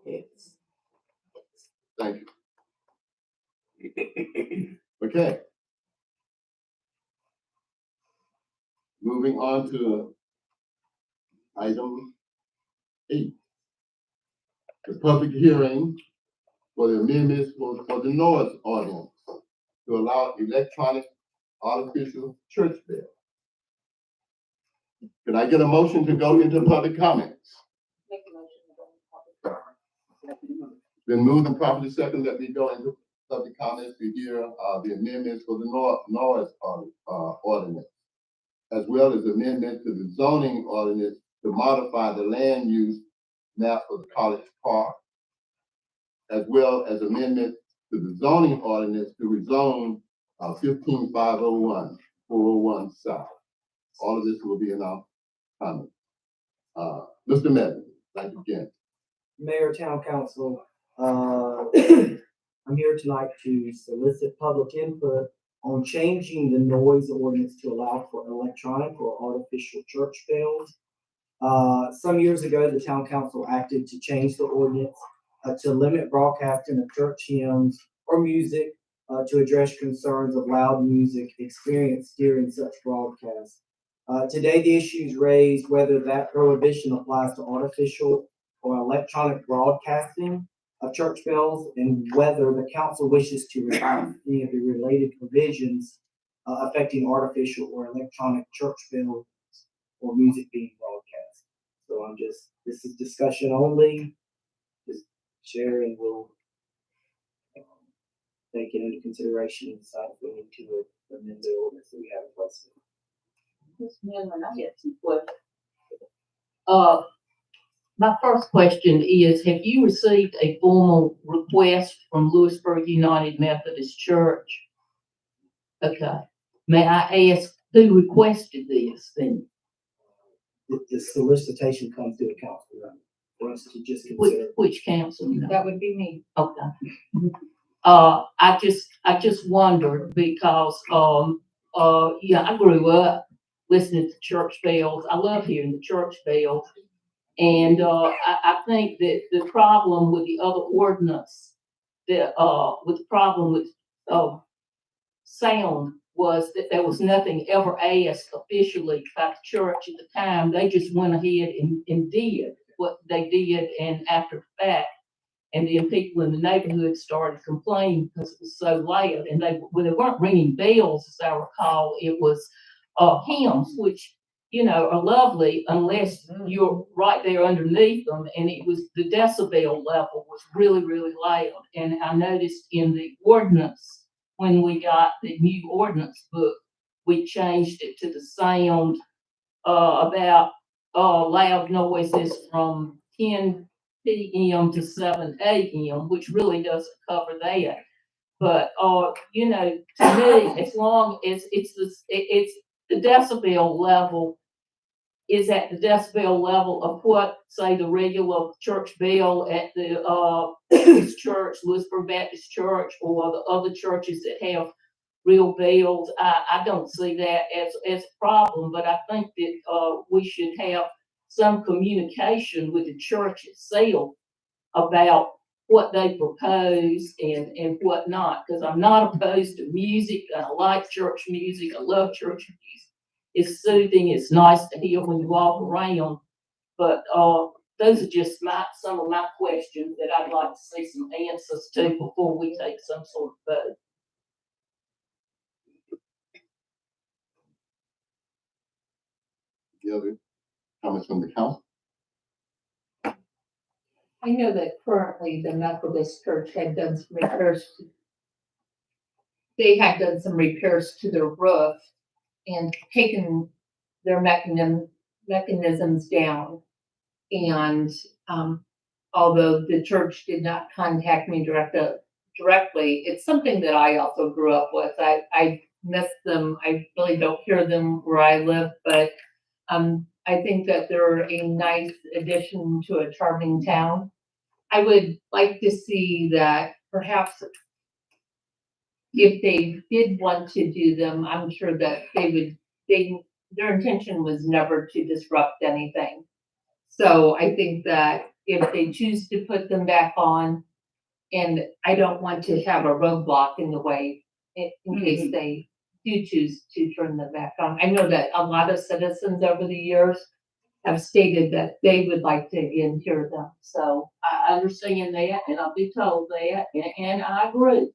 Yes. Thank you. Okay. Moving on to item 8. The public hearing for the amendments for the noise ordinance to allow electronic artificial church bells. Can I get a motion to go into public comments? Make a motion to go into public. Then moved and properly second, let me go into public comments to hear the amendments for the noise ordinance, as well as amendments to the zoning ordinance to modify the land use map of the College Park, as well as amendments to the zoning ordinance to rezone 15501 401 South. All of this will be in our comments. Mr. Medley, thank you again. Mayor, Town Council, I'm here tonight to solicit public input on changing the noise ordinance to allow for electronic or artificial church bells. Some years ago, the Town Council acted to change the ordinance to limit broadcasting of church hymns or music to address concerns of loud music experienced during such broadcasts. Today, the issues raised whether that prohibition applies to artificial or electronic broadcasting of church bells and whether the council wishes to revise any of the related provisions affecting artificial or electronic church bells or music being broadcast. So this is discussion only, just sharing, we'll take it into consideration and decide if we need to amend the ordinance that we have in place. Ms. Millen, I get some questions. My first question is, have you received a formal request from Lewisburg United Methodist Church? Okay. May I ask who requested this then? The solicitation comes to the council, right, for us to just consider. Which council? That would be me. Okay. I just wondered because, yeah, I grew up listening to church bells. I love hearing the church bells. And, I think that the problem with the other ordinance, with the problem with, sound was that there was nothing ever asked officially by the church at the time. They just went ahead and did what they did, and after the fact. And then people in the neighborhood started complaining because it was so loud, and they weren't ringing bells, as I recall. It was hymns, which, you know, are lovely unless you're right there underneath them. And it was the decibel level was really, really loud. And I noticed in the ordinance, when we got the new ordinance book, we changed it to the sound about loud noises from 10 p.m. to 7 a.m., which really doesn't cover that. But, you know, to me, as long as it's the decibel level is at the decibel level of what, say, the regular church bell at the Baptist Church, Lewisburg Baptist Church, or the other churches that have real bells. I don't see that as a problem, but I think that we should have some communication with the church itself about what they propose and what not, because I'm not opposed to music. I like church music. I love church music. It's soothing. It's nice to hear when you walk around. But those are just some of my questions that I'd like to see some answers to before we take some sort of vote. The other comments from the council? I know that currently the Methodist Church had done some repairs. They had done some repairs to their roof and taken their mechanisms down. And, although the church did not contact me directly, it's something that I also grew up with. I miss them. I really don't hear them where I live, but, I think that they're a nice addition to a charming town. I would like to see that perhaps if they did want to do them, I'm sure that their intention was never to disrupt anything. So I think that if they choose to put them back on, and I don't want to have a roadblock in the way in case they do choose to turn them back on. I know that a lot of citizens over the years have stated that they would like to again hear them. So I understand that, and I'll be told that, and I agree.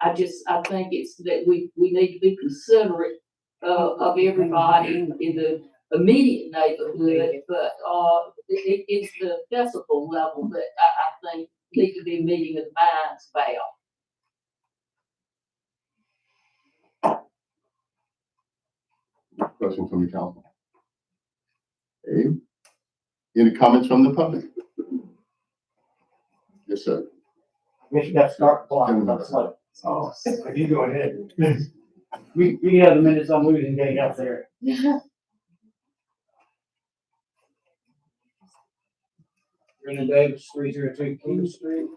I think it's that we need to be considerate of everybody in the immediate neighborhood, but, it's the decibel level that I think need to be meeting the minds about. Question from the council. Okay. Any comments from the public? Yes, sir. We should have to start the clock. Oh. You go ahead. We can have the minutes I'm losing getting up there. Brendan Davis, 302 King Street.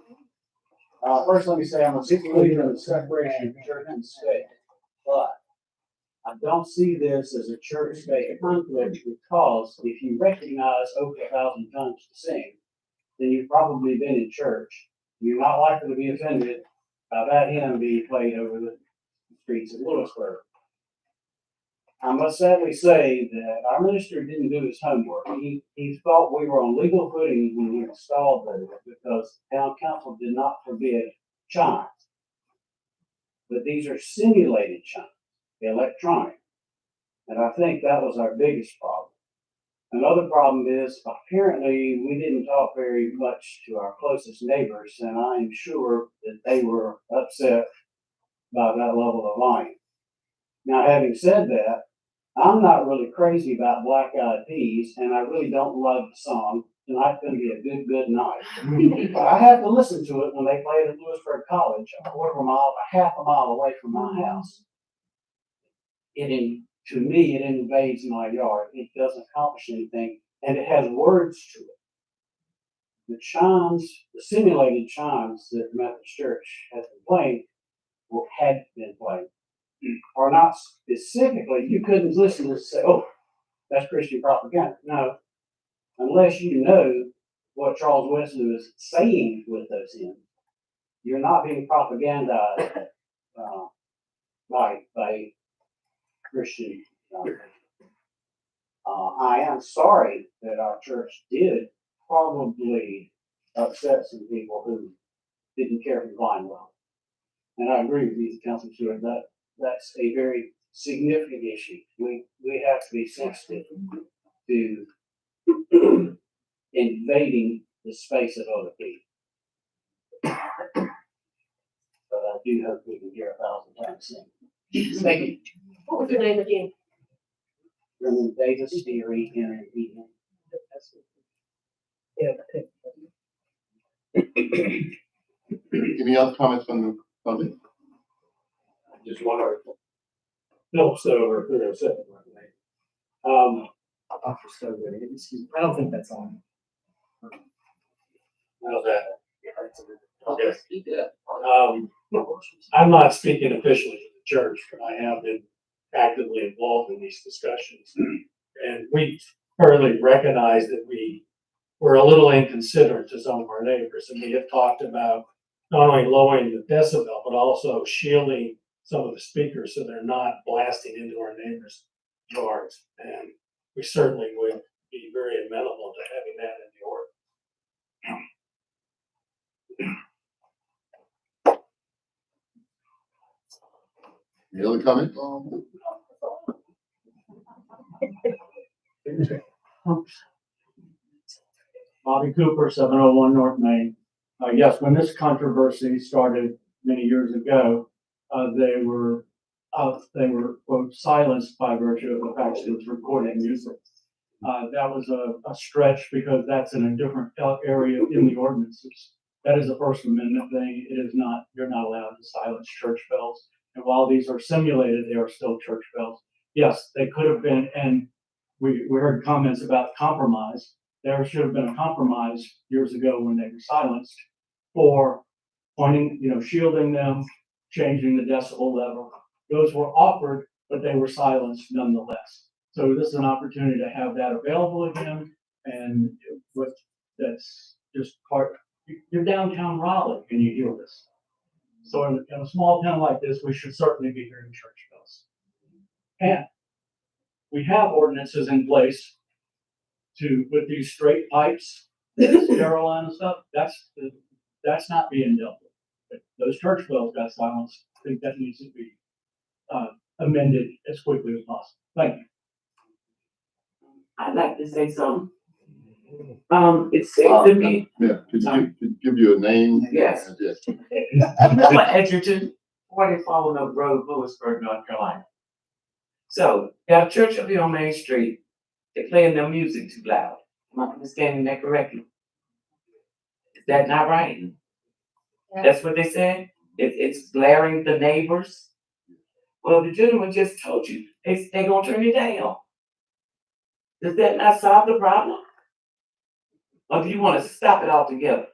First, let me say I'm a big believer in the separation of church and state, but I don't see this as a church-state conflict because if you recognize over 1,000 tongues to sing, then you've probably been in church. You're not likely to be offended by that hymn being played over the streets of Lewisburg. I must sadly say that our minister didn't do his homework. He thought we were on legal footing when we installed those because town council did not forbid chimes. But these are simulated chimes, electronic. And I think that was our biggest problem. Another problem is apparently we didn't talk very much to our closest neighbors, and I'm sure that they were upset by that level of volume. Now, having said that, I'm not really crazy about Black Eyed Peas, and I really don't love the song. Tonight's going to be a good night. But I have to listen to it when they play it at Lewisburg College, half a mile away from my house. To me, it invades my yard. It doesn't accomplish anything, and it has words to it. The chimes, the simulated chimes that the Methodist Church has been playing, or had been playing, are not specifically, you couldn't listen to this and say, oh, that's Christian propaganda. No, unless you know what Charles Wesley was saying with those hymns, you're not being propagandized by Christian. I am sorry that our church did probably upset some people who didn't care for blind well. And I agree with you, Councilor Stewart, that that's a very significant issue. We have to be sensitive to invading the space of other people. But I do hope we can hear 1,000 times sing. Thank you. What was your name again? Brendan Davis, Theory, and Any other comments from the public? Just one article. Phillips over 307. I don't think that's on. How's that? Okay. I'm not speaking officially to the church, but I have been actively involved in these discussions. And we thoroughly recognize that we were a little inconsiderate to some of our neighbors. And we have talked about not only lowering the decibel, but also shielding some of the speakers so they're not blasting into our neighbors' yards. And we certainly would be very amenable to having that in the order. Any other comments? Bobby Cooper, 701 North Main. Yes, when this controversy started many years ago, they were quote silenced by virtue of the fact that it was recording music. That was a stretch because that's in a different area in the ordinances. That is a First Amendment thing. It is not, you're not allowed to silence church bells. And while these are simulated, they are still church bells. Yes, they could have been, and we heard comments about compromise. There should have been a compromise years ago when they were silenced for pointing, shielding them, changing the decibel level. Those were offered, but they were silenced nonetheless. So this is an opportunity to have that available again. And that's just part, you're downtown Raleigh and you hear this. So in a small town like this, we should certainly be hearing church bells. And we have ordinances in place with these straight pipes, Carolina stuff, that's not being dealt with. Those church bells got silenced. I think that needs to be amended as quickly as possible. Thank you. I'd like to say something. It seems to me. Yeah, could you give you a name? Yes. Yes. Mr. Edgerton, 40 Fallen Oak Road, Lewisburg, North Carolina. So, got a church up here on Main Street. They're playing their music too loud. Am I understanding that correctly? Is that not right? Yeah. That's what they said? It's blaring the neighbors? Well, the gentleman just told you, they're gonna turn it down. Does that not solve the problem? Or do you want to stop it altogether?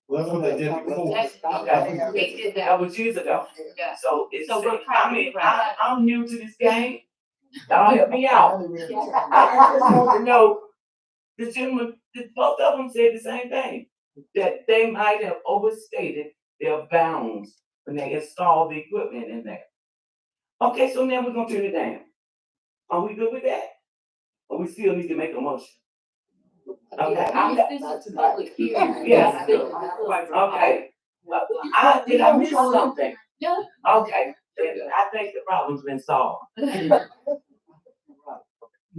Well, that's what they did before. Okay. They did That was years ago. Yeah. So it's, So we're I mean, I'm new to this game. Y'all help me out. I just want to know, the gentleman, both of them said the same thing, that they might have overstated their bounds when they installed the equipment in there. Okay, so now we're gonna turn it down. Are we good with that? Or we still need to make a motion? Okay, This is public hearing. yes, okay. Did I miss something? No. Okay, then I think the problem's been solved.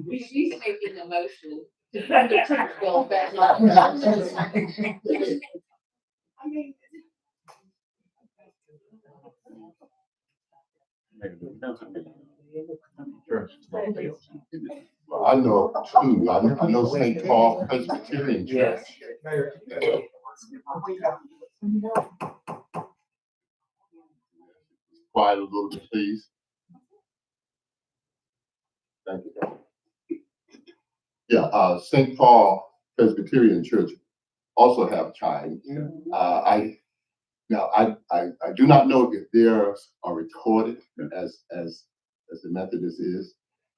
She's making the motion to bring the church bell back. Well, I know two. I know St. Paul Presbyterian Church. Yes. Quiet a little bit, please. Thank you. Yeah, St. Paul Presbyterian Church also have chimes. I do not know if theirs are recorded as the Methodist is.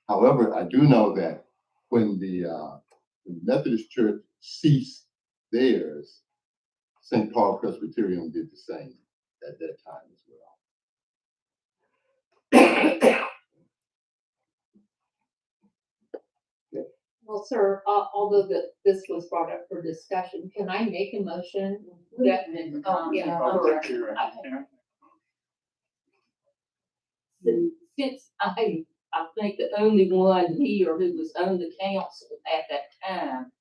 However, I do know that when the Methodist Church ceased theirs, St. Paul Presbyterian did the same at that time as well. Well, sir, although this was brought up for discussion, can I make a motion that, Since I think the only one here who was on the council at that time,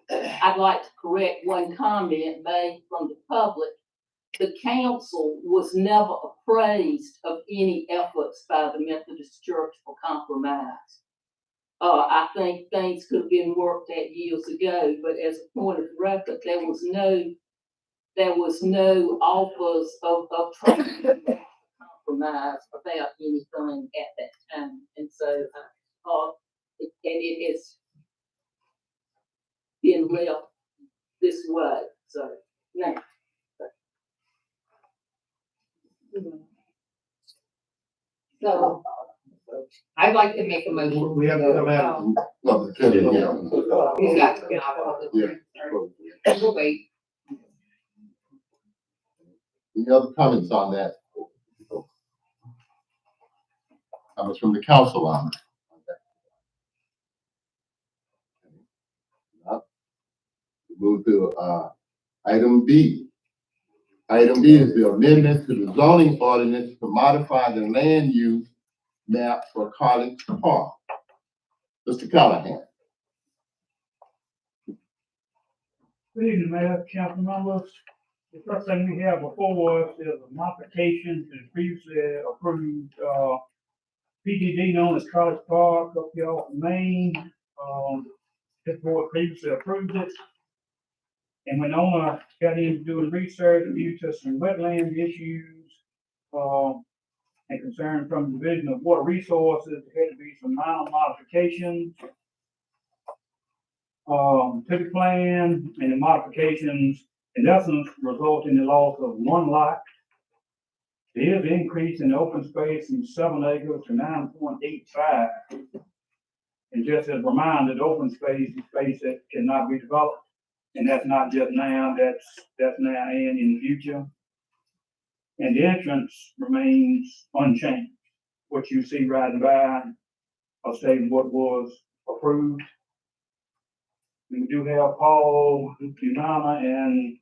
I'd like to correct one comment made from the public. The council was never appraised of any efforts by the Methodist Church for compromise. I think things could have been worked at years ago, but as a point of record, there was no offers of trying to compromise about anything at that time. And so, and it has been left this way. So now. so I'd like to make a motion. We have to come out. Well, yeah. He's got to get out of the room. We'll wait. Any other comments on that? Comments from the council on that? Move to item B. Item B is the amendment to the zoning ordinance to modify the land use map for College Park. Mr. Callahan. Good evening, Mayor, council members. The first thing we have before us is a modification to the previously approved, PDD known as College Park up here off Main. This board previously approved it. And when owner got into doing research due to some wetland issues, and concern from the Division of Water Resources, there had to be some minor modifications to the plan, and the modifications in essence result in the loss of one lot. There is an increase in open space from 7 acres to 9.85. And just as a reminder, the open space is space that cannot be developed. And that's not just now, that's now and in the future. And the entrance remains unchanged. What you see riding by are stating what was approved. We do have Paul, Umana, and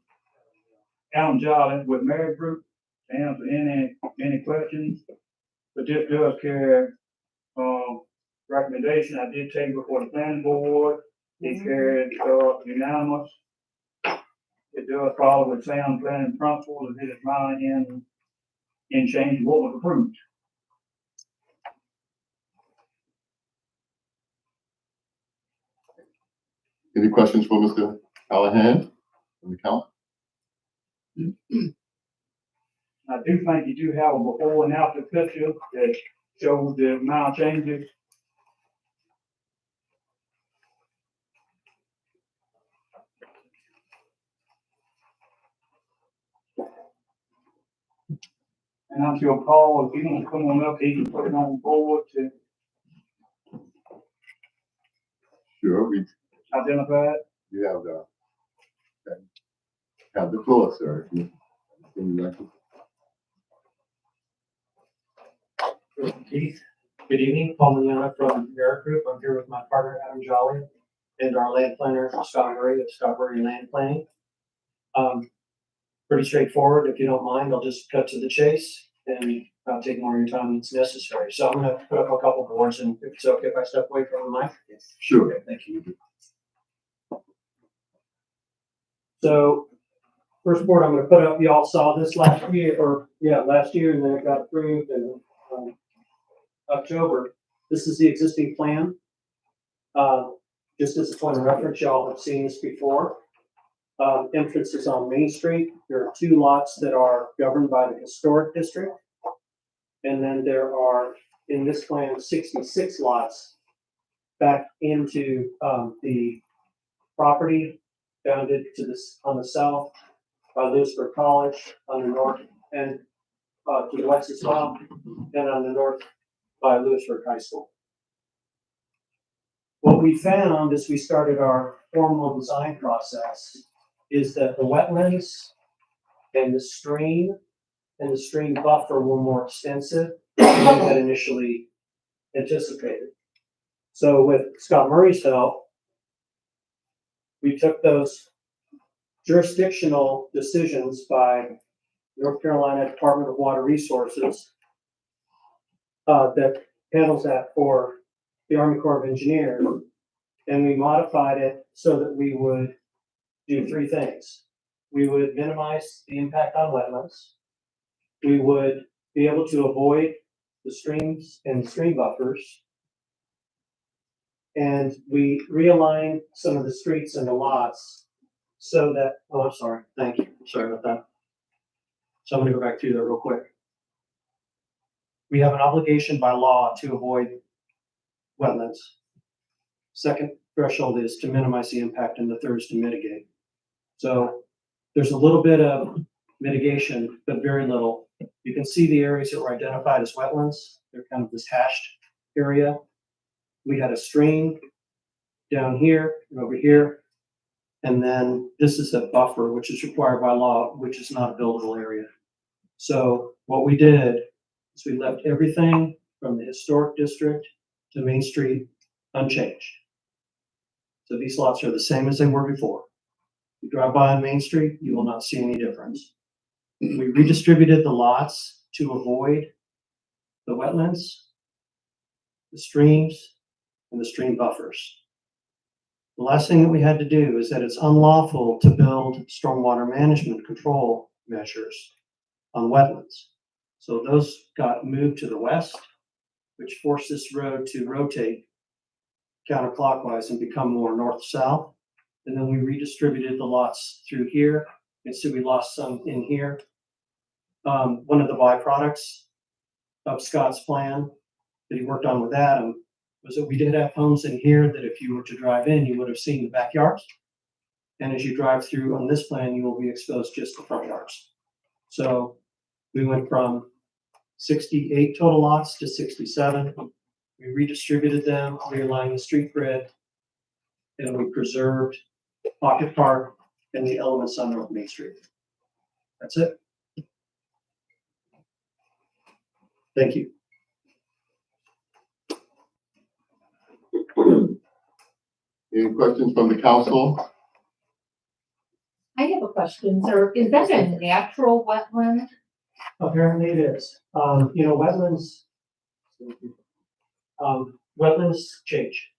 Alan Jolly with Marriott Group to answer any questions. But this does carry, recommendation. I did take it before the planning board. It carried, unanimous. It does follow with sound planning principles, and it is minor in change what was approved. Any questions for Mr. Callahan from the council? I do think you do have a before and after picture that shows the amount of changes. And I'm sure Paul, if he wants to come on up, he can put it on board to Sure, we identify it. you have the floor, sir. If you'd like to. Keith, good evening, Paul Mignogna from Marriott Group. I'm here with my partner Adam Jolly and our land planner Scott Murray of Scott Murray Land Planning. Pretty straightforward. If you don't mind, I'll just cut to the chase and I'll take more of your time than it's necessary. So I'm gonna put up a couple boards, and if it's okay if I step away from the mic? Sure. Okay, thank you. So first board I'm gonna put up, y'all saw this last year, and then it got approved in October. This is the existing plan. Just as a point of reference, y'all have seen this before. Entrance is on Main Street. There are 2 lots that are governed by the historic district. And then there are, in this plan, 66 lots back into the property bounded to this on the south by Lewisburg College, on the north, and to the west as well, and on the north by Lewisburg High School. What we found as we started our formal design process is that the wetlands and the stream buffer were more extensive than we had initially anticipated. So with Scott Murray's help, we took those jurisdictional decisions by North Carolina Department of Water Resources that handles that for the Army Corps of Engineers, and we modified it so that we would do 3 things. We would minimize the impact on wetlands. We would be able to avoid the streams and stream buffers. And we realigned some of the streets and the lots so that, oh, I'm sorry, thank you, sorry about that. So I'm gonna go back through that real quick. We have an obligation by law to avoid wetlands. Second threshold is to minimize the impact, and the third is to mitigate. So there's a little bit of mitigation, but very little. You can see the areas that were identified as wetlands. They're kind of this hashed area. We had a stream down here and over here. And then this is a buffer, which is required by law, which is not a buildable area. So what we did is we left everything from the historic district to Main Street unchanged. So these lots are the same as they were before. You drive by on Main Street, you will not see any difference. We redistributed the lots to avoid the wetlands, the streams, and the stream buffers. The last thing that we had to do is that it's unlawful to build stormwater management control measures on wetlands. So those got moved to the west, which forced this road to rotate counterclockwise and become more north-south. And then we redistributed the lots through here, and so we lost some in here. One of the byproducts of Scott's plan that he worked on with Adam was that we did have homes in here that if you were to drive in, you would have seen the backyards. And as you drive through on this plan, you will be exposed just to front yards. So we went from 68 total lots to 67. We redistributed them, realigned the street grid, and we preserved Pocket Park and the elements on North Main Street. That's it. Thank you. Any questions from the council? I have a question, sir. Is that a natural wetland? Apparently it is. Wetlands, wetlands change.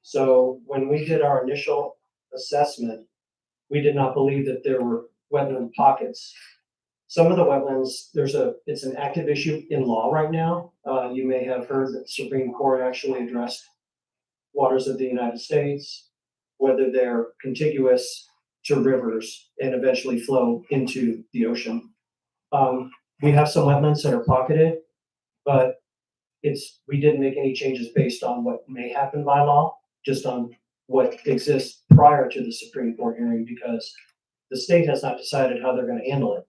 So when we did our initial assessment, we did not believe that there were wetland pockets. Some of the wetlands, it's an active issue in law right now. You may have heard that the Supreme Court actually addressed waters of the United States, whether they're contiguous to rivers and eventually flow into the ocean. We have some wetlands that are pocketed, but we didn't make any changes based on what may happen by law, just on what exists prior to the Supreme Court hearing, because the state has not decided how they're going to handle it.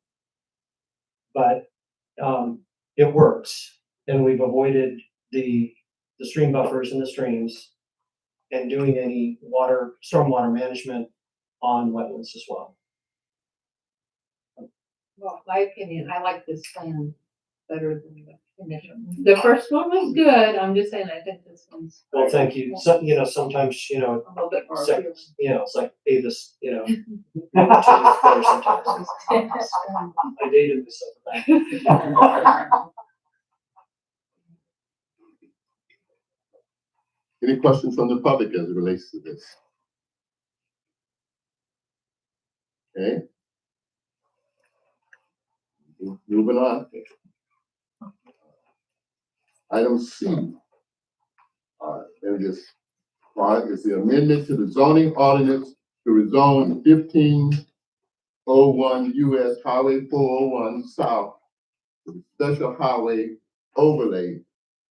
But it works, and we've avoided the stream buffers in the streams and doing any stormwater management on wetlands as well. Well, my opinion, I like this plan better than the initial. The first one was good. I'm just saying, I think this one's. Well, thank you. So, sometimes, A little bit more. it's like, hey, this, better sometimes. I dated myself. Any questions from the public as it relates to this? Okay. Moving on. Item C. And this part is the amendment to the zoning ordinance to rezone 1501 US Highway 401 South to the Special Highway Overlay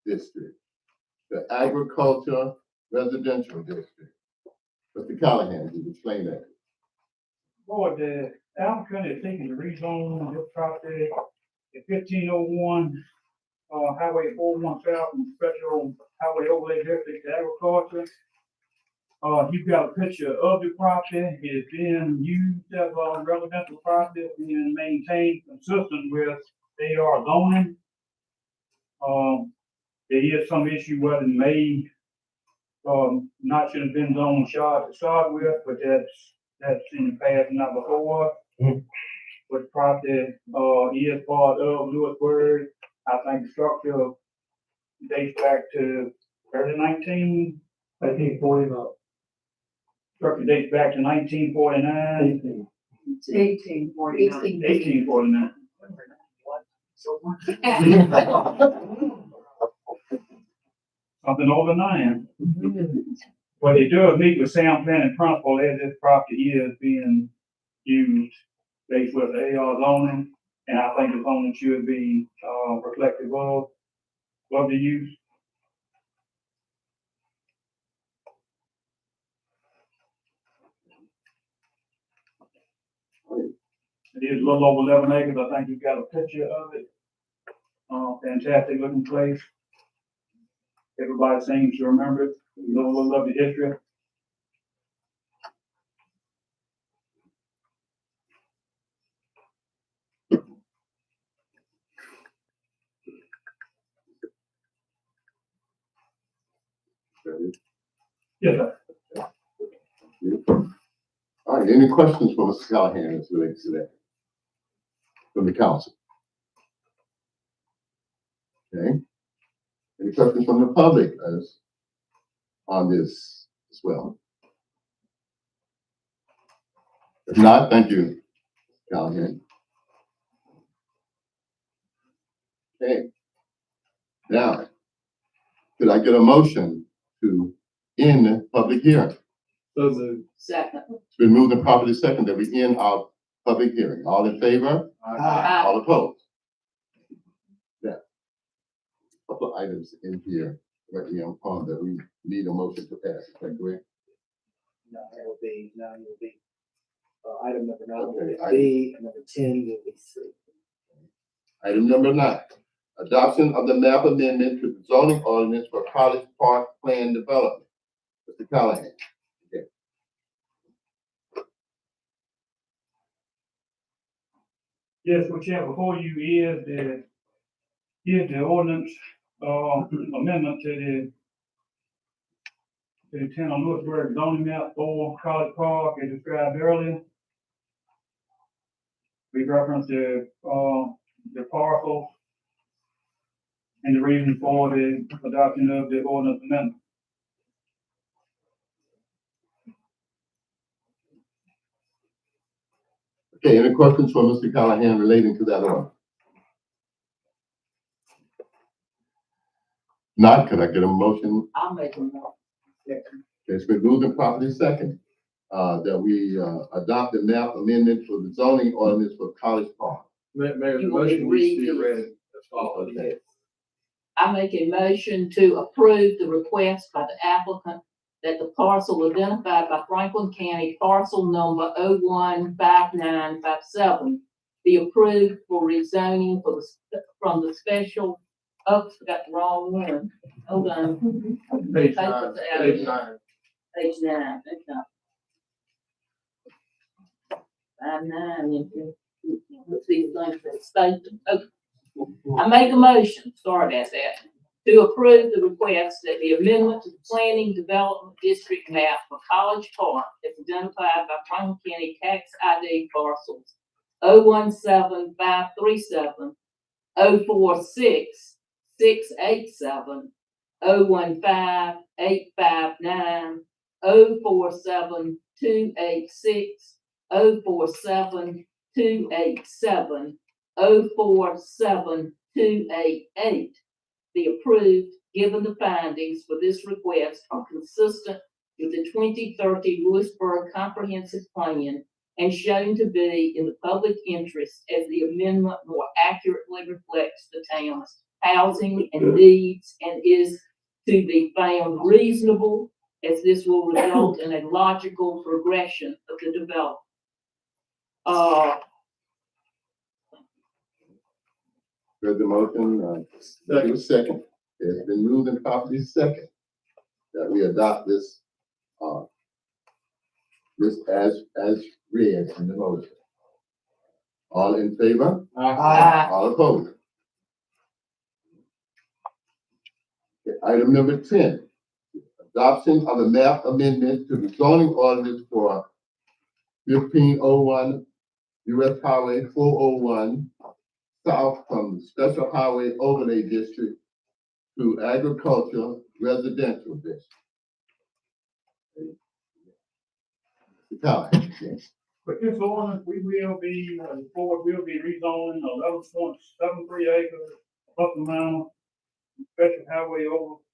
District, the Agriculture Residential District. Mr. Callahan, can you explain that? Board, the applicant is seeking to rezone this property at 1501 Highway 401 South and Special Highway Overlay District to Agriculture. You've got a picture of the property. It is being used as a residential property and maintained consistent with AR zoning. There is some issue whether it may not should have been zoned to start with, but that's in the past, not before. Mm-hmm. But the property is part of Lewisburg. I think the structure dates back to early 1940. Structure dates back to 1949. 1849. 1849. Something over 9. But it does meet with sound planning principle as this property is being used based with AR zoning, and I think the zoning should be reflective of the use. It is a little over 11 acres. I think you've got a picture of it. Fantastic looking place. Everybody seems to remember it. You know a little of the history. Yes, sir. All right, any questions for Mr. Callahan as relates to that from the council? Okay. Any questions from the public on this as well? If not, thank you, Callahan. Okay. Now, could I get a motion to end the public hearing? Second. It's been moved and properly second that we end our public hearing. All in favor? Aye. All opposed? Now, couple of items in here that we need a motion to pass. Is that correct? No, it will be, item number 9 will Okay, be B, and number 10 will be C. Item number 9, adoption of the map amendment to the zoning ordinance for College Park Plan Development. Mr. Callahan. Yes, what you have before you is the ordinance, amendment to the town of Lewisburg zoning map for College Park as described earlier. We referenced the parcel and the reason for the adoption of the ordinance amendment. Okay, any questions for Mr. Callahan relating to that order? Not, can I get a motion? I'll make a motion. It's been moved and properly second, that we, adopt the map amendment for the zoning ordinance for College Park. Mayor, the motion needs to be read. Okay. I make a motion to approve the request by the applicant that the parcel identified by Franklin County, parcel number 015957, be approved for rezoning from the special, oh, got the wrong one. Hold on. Page nine. Page 9. Page 9, that's not. 59, let's see, things that state. Okay. I make a motion, sorry about that, to approve the request that the amendment to the planning development district map for College Park as identified by Franklin County tax ID parcels 017537, 046687, 015859, 047286, 047287, 047288 be approved, given the findings for this request are consistent with the 2030 Lewisburg Comprehensive Plan and shown to be in the public interest as the amendment more accurately reflects the town's housing and needs and is to be found reasonable, as this will result in a logical progression of the development. Heard the motion, second. It's been moved and properly second that we adopt this, as read in the motion. All in favor? Aye. All opposed? Okay, item number 10, adoption of the map amendment to the zoning ordinance for 1501 US Highway 401 south from the Special Highway Overlay District to Agricultural Residential District. Yes. But this ordinance, we will be, the board will be rezoning 11.73 acres up and down special highway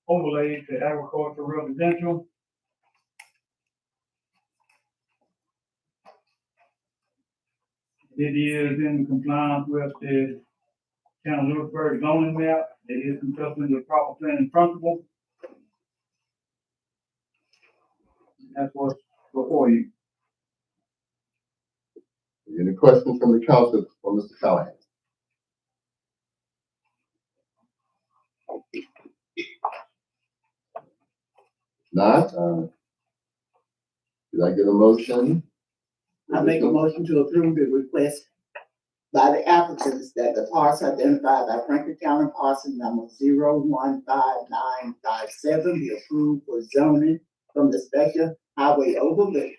overlay to agricultural residential. It is in compliance with the town of Lewisburg zoning map. It is consistent with proper planning principle. That's what's before you. Any questions from the council for Mr. Callahan? Not, did I get a motion? I make a motion to approve the request by the applicants that the parcel identified by Franklin County parcel number 015957 be approved for zoning from the special highway overlay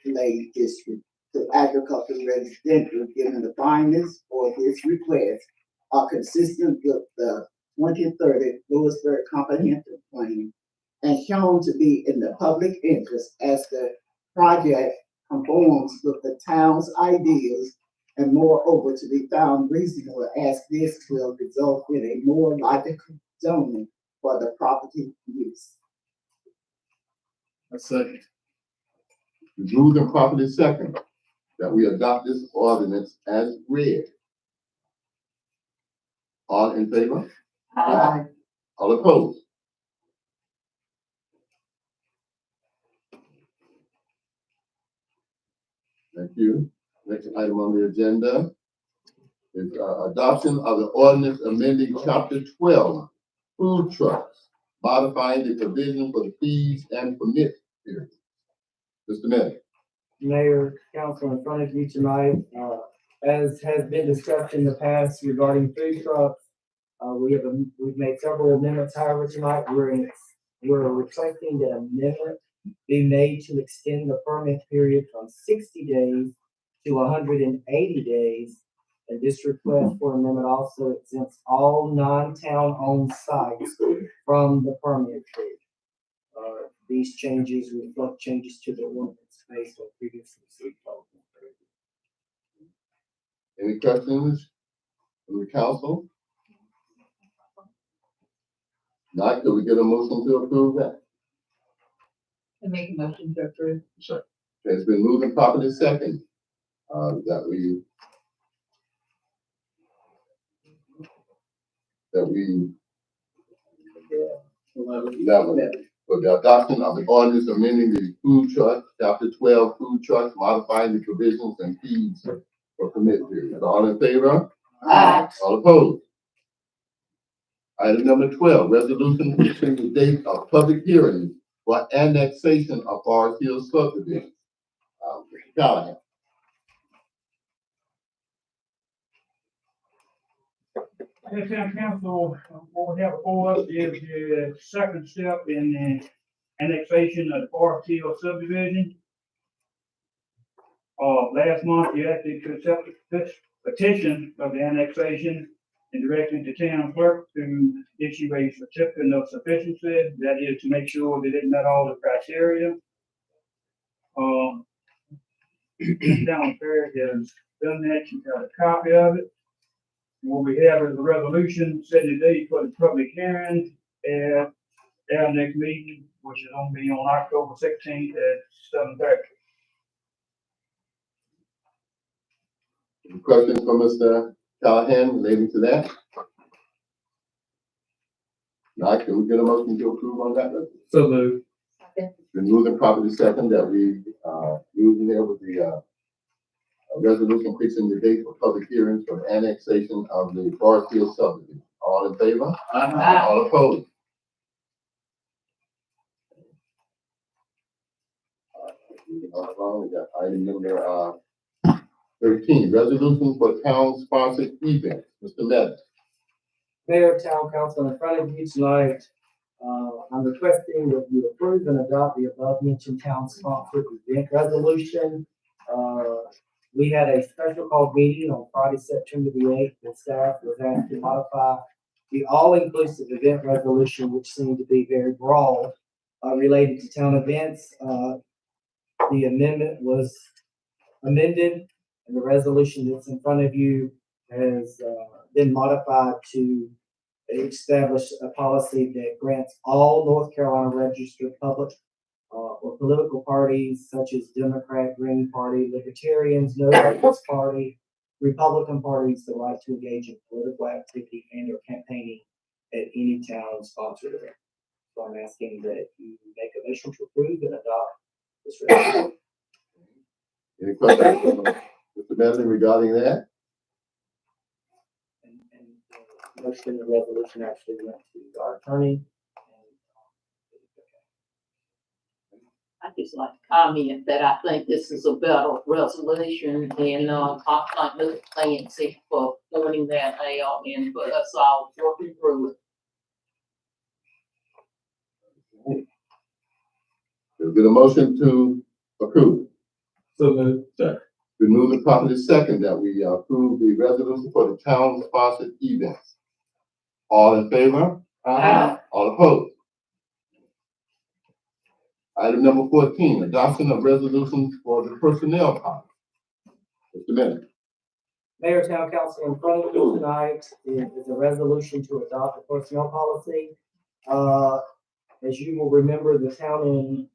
district to agricultural residential, given the findings for this request are consistent with the 2030 Lewisburg Comprehensive Plan and shown to be in the public interest as the project conforms with the town's ideas and moreover to be found reasonable as this will result in a more logical zoning for the property use. A second. It's moved and properly second that we adopt this ordinance as read. All in favor? Aye. All opposed? Thank you. Next item on the agenda is adoption of the ordinance amending chapter 12, food trucks, modifying the provision for the fees and permit period. Mr. Mayor. Mayor, council, in front of you tonight, as has been discussed in the past regarding food trucks, we've made several amendments. However, tonight we're requesting that amendment be made to extend the permit period from 60 days to 180 days. And this request for amendment also exempts all non-town owned sites from the permit period. These changes reflect changes to the ordinance based on previously received vote. Any questions from the council? Not, could we get a motion to approve that? I make a motion to approve. Sure. It's been moved and properly second, that we for the adoption of the ordinance amending the food truck, chapter 12, food trucks, modifying the provisions and fees for permit period. All in favor? Aye. All opposed? Item number 12, resolution fixing the date of public hearing for annexation of Forest Hill subdivision. Mr. Callahan. Yes, Town Council, what we have before us is the second step in the annexation of the Forest Hill subdivision. Last month, you actually could accept this petition of the annexation and directing the town clerk to issue a certificate of sufficiency, that is to make sure that it met all the criteria. This town clerk has done that, you got a copy of it. What we have is a resolution setting the date for the public hearing at our next meeting, which is going to be on October 16th at 7:30. Any questions from Mr. Callahan relating to that? Now, can we get a motion to approve on that? So moved. It's been moved and properly second that we, move here with the, resolution fixing the date for public hearings for the annexation of the Forest Hill subdivision. All in favor? Aye. All opposed? We got item number, 13, resolution for town-sponsored events. Mr. Levin. Mayor, town council, in front of you tonight, I'm requesting that you approve and adopt the above mentioned town sponsored event resolution. We had a special called meeting on Friday, September the 8th, and staff was asked to modify the all-inclusive event resolution, which seemed to be very broad, related to town events. The amendment was amended, and the resolution that's in front of you has been modified to establish a policy that grants all North Carolina registered public or political parties such as Democrat, Green Party, Libertarians, No Labels Party, Republican parties the right to engage in political activity and or campaigning at any town sponsored event. So I'm asking that you make a motion to approve and adopt this resolution. Any questions from Mr. Medley regarding that? And most of the resolution actually went to our attorney. I just like to comment that I think this is a better resolution, and I thank Ms. Clancy for pointing that out and for us all working through it. There's been a motion to approve. So moved. Been moved and properly second that we approve the resolution for the town-sponsored events. All in favor? Aye. All opposed? Item number 14, adoption of resolutions for the personnel policy. Mr. Bennett. Mayor, Town Council, in front of you tonight is a resolution to adopt a personnel policy. As you will remember, the town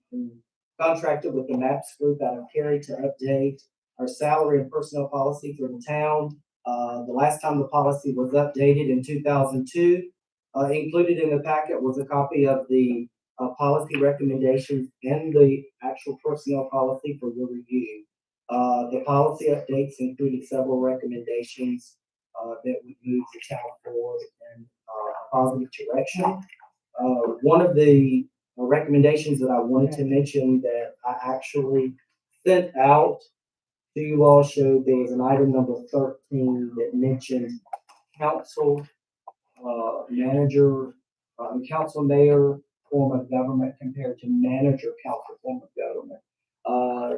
contracted with the MAPS group out of Cary to update our salary and personnel policy for the town. The last time the policy was updated in 2002, included in the packet was a copy of the policy recommendations and the actual personnel policy for your review. The policy updates included several recommendations that would move the town forward in a positive direction. One of the recommendations that I wanted to mention that I actually sent out to you all showed there was an item number 13 that mentioned council manager, council mayor form of government compared to manager council form of government.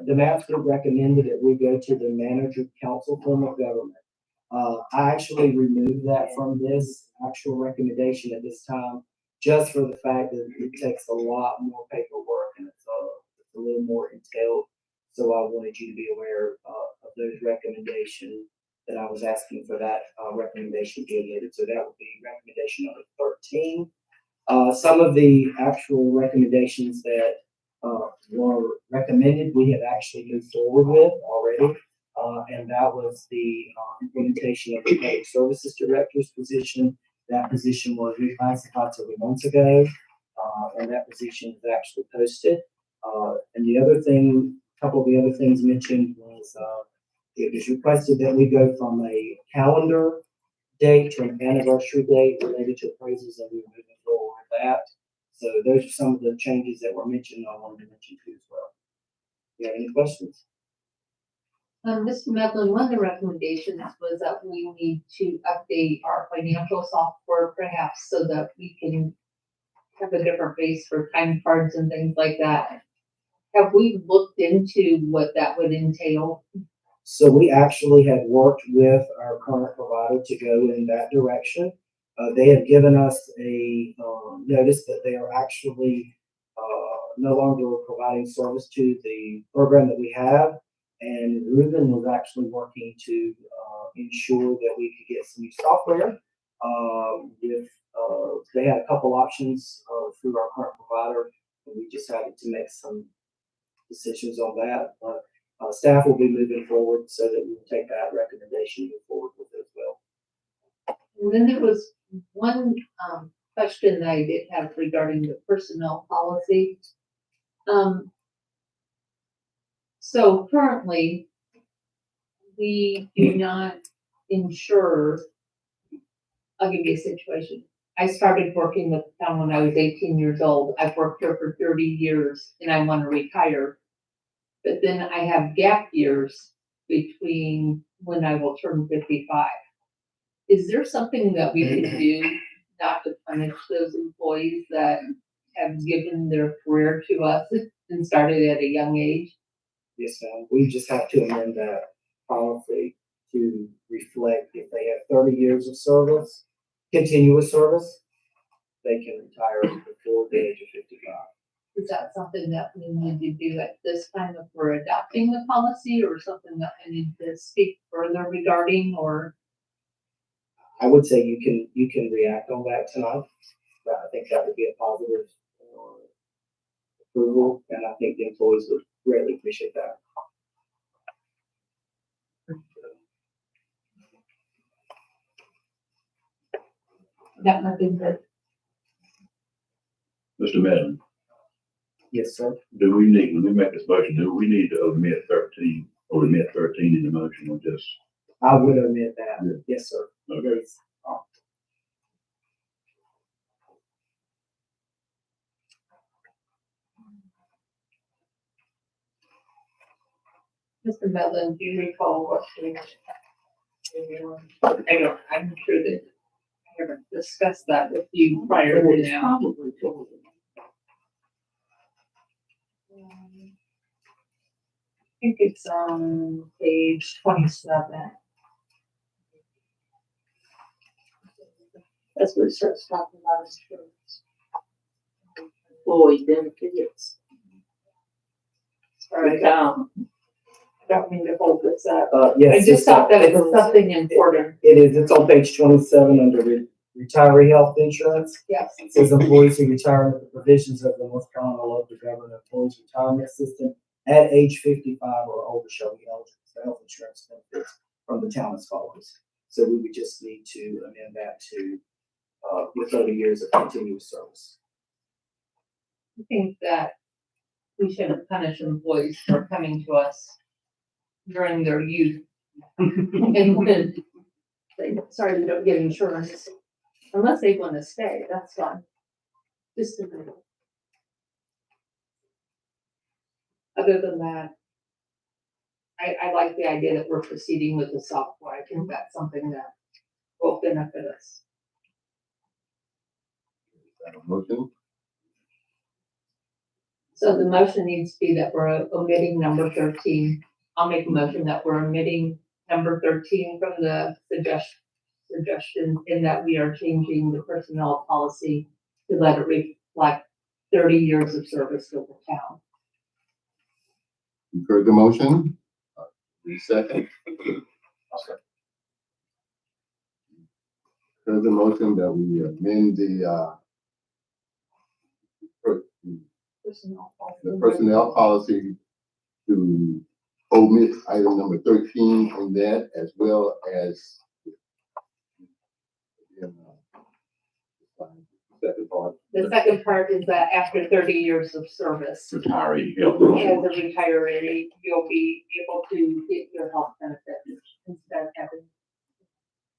The MAPS group recommended that we go to the manager council form of government. I actually removed that from this actual recommendation at this time, just for the fact that it takes a lot more paperwork and it's a little more entailed. So I wanted you to be aware of those recommendations that I was asking for that recommendation to be added. So that would be recommendation number 13. Some of the actual recommendations that were recommended, we have actually moved forward with already. And that was the implementation of the public services director's position. That position was reclassified several months ago, and that position is actually posted. And the other thing, a couple of the other things mentioned was it was requested that we go from a calendar date to an anniversary date related to appraisals, and we were moving forward with that. So those are some of the changes that were mentioned. I wanted to mention too as well. Do you have any questions? Mr. Medlin, one of the recommendations was that we need to update our financial software perhaps so that we can have a different base for time cards and things like that. Have we looked into what that would entail? So we actually have worked with our current provider to go in that direction. They have given us a notice that they are actually no longer providing service to the program that we have. And Ruben was actually working to ensure that we could get some new software. They had a couple options through our current provider, and we decided to make some decisions on that. But staff will be moving forward so that we will take that recommendation and move forward with it as well. And then there was one question that I did have regarding the personnel policy. So currently, we do not insure. I'll give you a situation. I started working with the town when I was 18 years old. I've worked here for 30 years and I want to retire. But then I have gap years between when I will turn 55. Is there something that we can do not to punish those employees that have given their career to us and started at a young age? Yes, ma'am. We just have to amend that policy to reflect if they have 30 years of service, continuous service, they can retire before the age of 55. Is that something that we need to do at this time if we're adopting the policy, or something that I need to speak further regarding, or? I would say you can react on that tonight. But I think that would be a positive approval, and I think the employees would greatly appreciate that. That might be good. Mr. Madden, Yes, sir. do we need, when we make this motion, do we need to omit 13 or omit 13 in the motion or just? I would omit that. Yeah. Yes, sir. Okay. Mr. Mellon, do you recall what we? I'm sure that I haven't discussed that with you prior to now. I think it's on page 27. That's where it starts talking about insurance. Employee benefits. All right, I don't mean to hold this up. Yes. I just thought that it was something important. It is, it's on page 27 under retiree health insurance. Yes. It says employees who retire under the provisions of the North Carolina Local Government Employees Retirement System at age 55 or older shall be eligible for health insurance benefits from the town as follows. So we would just need to amend that to, with 30 years of continuous service. I think that we shouldn't punish employees for coming to us during their youth. And when they sorry they don't get insurance, unless they want to stay, that's fine. Just a minute. Other than that, I like the idea that we're proceeding with the software. I think that's something that will benefit us. Is that a motion? So the motion needs to be that we're omitting number 13. I'll make a motion that we're omitting number 13 from the suggestion in that we are changing the personnel policy to let it reflect 30 years of service to the town. You've heard the motion. Second. Heard the motion that we amend the personnel policy to omit item number 13 in that, as well as second part. The second part is that after 30 years of service, Retiree health as a insurance. retiree, you'll be able to get your health benefits instead of having,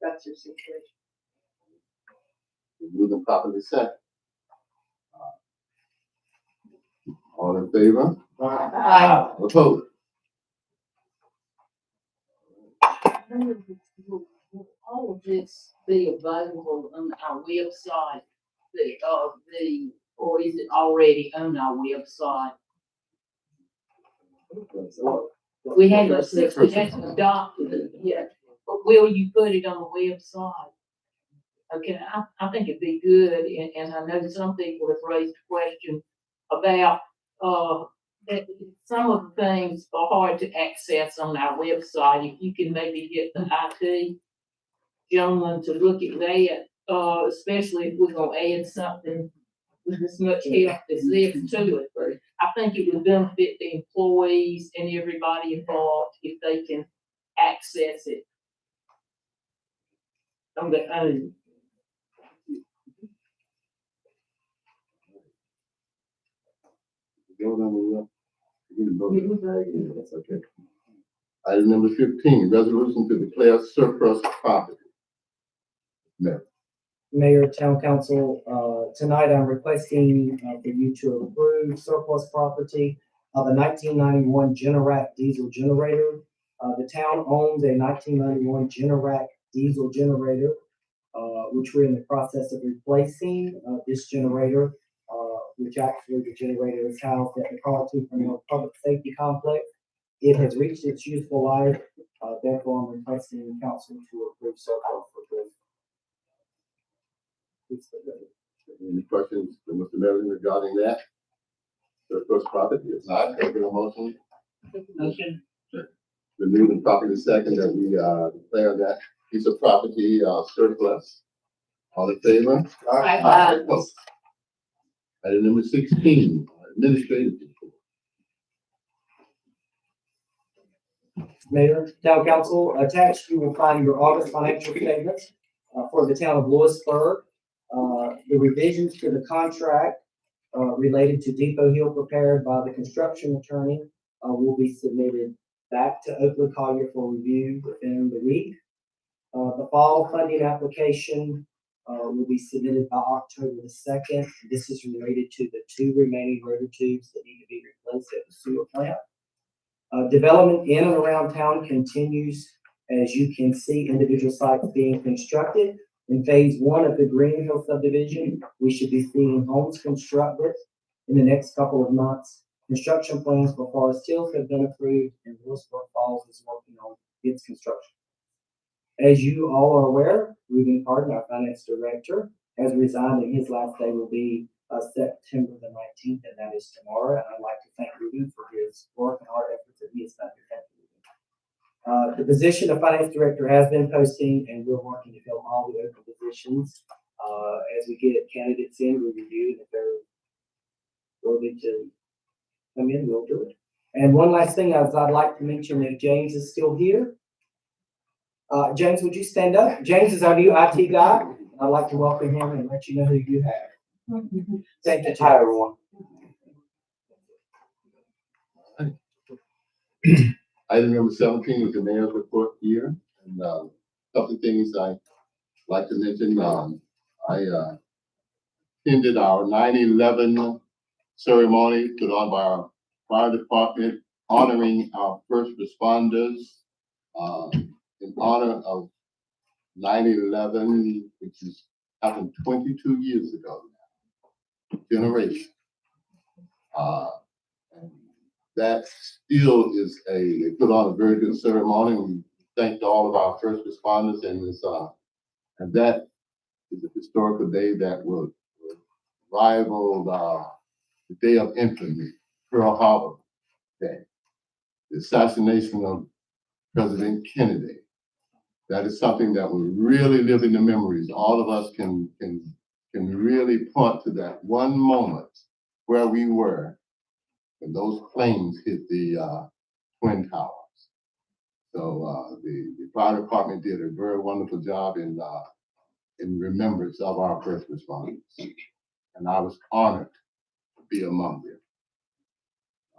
that's your situation. Moving properly second. All in favor? Aye. Opposed? All of this be available on our website, or is it already on our website? We haven't adopted it yet, but will you put it on the website? Okay, I think it'd be good, and I know some people have raised a question about, that some of the things are hard to access on our website. If you can maybe get the IT gentleman to look at that, especially if we're gonna add something with as much help as this to it. But I think it would benefit the employees and everybody involved if they can access it on their own. Vote on the, you can vote. Yeah, that's okay. Item number 15, resolution to declare surplus property. Mayor, Town Council, tonight I'm requesting for you to approve surplus property of a 1991 Generac diesel generator. The town owns a 1991 Generac diesel generator, which we're in the process of replacing. This generator, which actually the generator is housed at the Carlton Public Safety Complex. It has reached its useful life. Therefore, I'm requesting council to approve surplus for this. Any questions for Mr. Merriman regarding that? Surplus property, if not, take a motion. Motion. The move and properly second that we declare that piece of property surplus. All in favor? Aye. Opposed? Item number 16, administrative report. Mayor, Town Council, attached you will find your August financial statements for the town of Lewisburg. The revisions to the contract related to Depot Hill prepared by the construction attorney will be submitted back to Oakley Collier for review within the week. The fall funding application will be submitted by October the 2nd. This is related to the 2 remaining rotor tubes that need to be replaced at the sewer plant. Development in and around town continues. As you can see, individual sites being constructed. In phase 1 of the Green Hill subdivision, we should be seeing homes constructed in the next couple of months. Construction plans for Forest Hills have been approved, and Lewisburg Falls is working on its construction. As you all are aware, Reuben Carden, our finance director, has resigned, and his last day will be September the 19th, and that is tomorrow. And I'd like to thank Reuben for his his work and hard efforts that he has done here. The position of finance director has been posting, and we're working to fill all the open positions. As we get candidates in, we review, and if they're worthy to come in, we'll do it. And one last thing, I'd like to mention that James is still here. James, would you stand up? James is our new IT guy. I'd like to welcome him and let you know who you have. Thank you, James. Hi, everyone. Item number 17 was the mayor's report here, and a couple of things I'd like to mention. I attended our 9/11 ceremony put on by our fire department, honoring our first responders in honor of 9/11, which is happened 22 years ago now, generation. And that still is they put on a very good ceremony. We thanked all of our first responders, and that is a historical day that will rival the day of infamy, Pearl Harbor Day, the assassination of President Kennedy. That is something that will really live in the memories. All of us can really point to that one moment where we were when those planes hit the Twin Towers. So the fire department did a very wonderful job in remembrance of our first responders, and I was honored to be among them.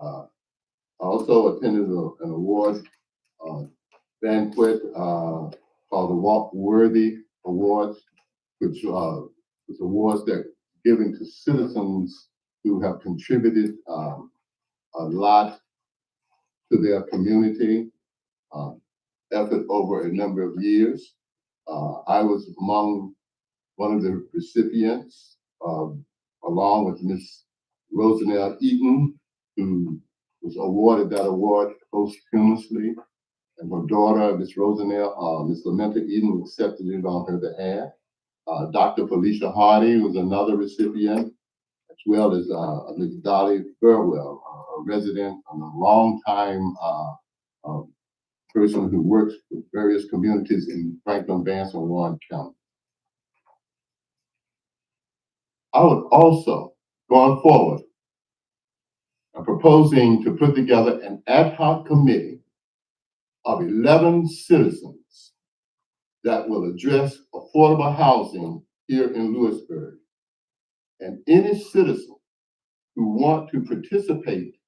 I also attended an award banquet called the Walk Worthy Awards, which was awards that given to citizens who have contributed a lot to their community effort over a number of years. I was among one of the recipients, along with Miss Rosanelle Eaton, who was awarded that award posthumously, and her daughter, Miss Rosanelle, Miss Lamenta Eaton, accepted it on her behalf. Dr. Felicia Hardy was another recipient, as well as Ms. Dolly Burwell, a resident and a longtime person who works with various communities in Franklin, Vance, and Warren County. I would also, going forward, I'm proposing to put together an ad hoc committee of 11 citizens that will address affordable housing here in Lewisburg. And any citizen who want to participate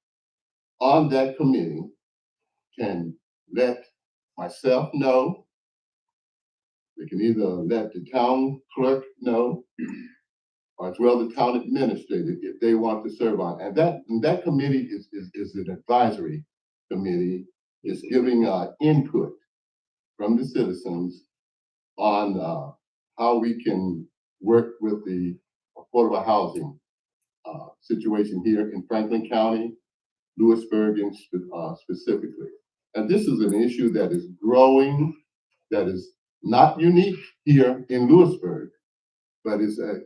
on that committee can let myself know. They can either let the town clerk know, or as well the town administrator if they want to serve on. And that committee is an advisory committee. It's giving input from the citizens on how we can work with the affordable housing situation here in Franklin County, Lewisburg specifically. And this is an issue that is growing, that is not unique here in Lewisburg, but it's a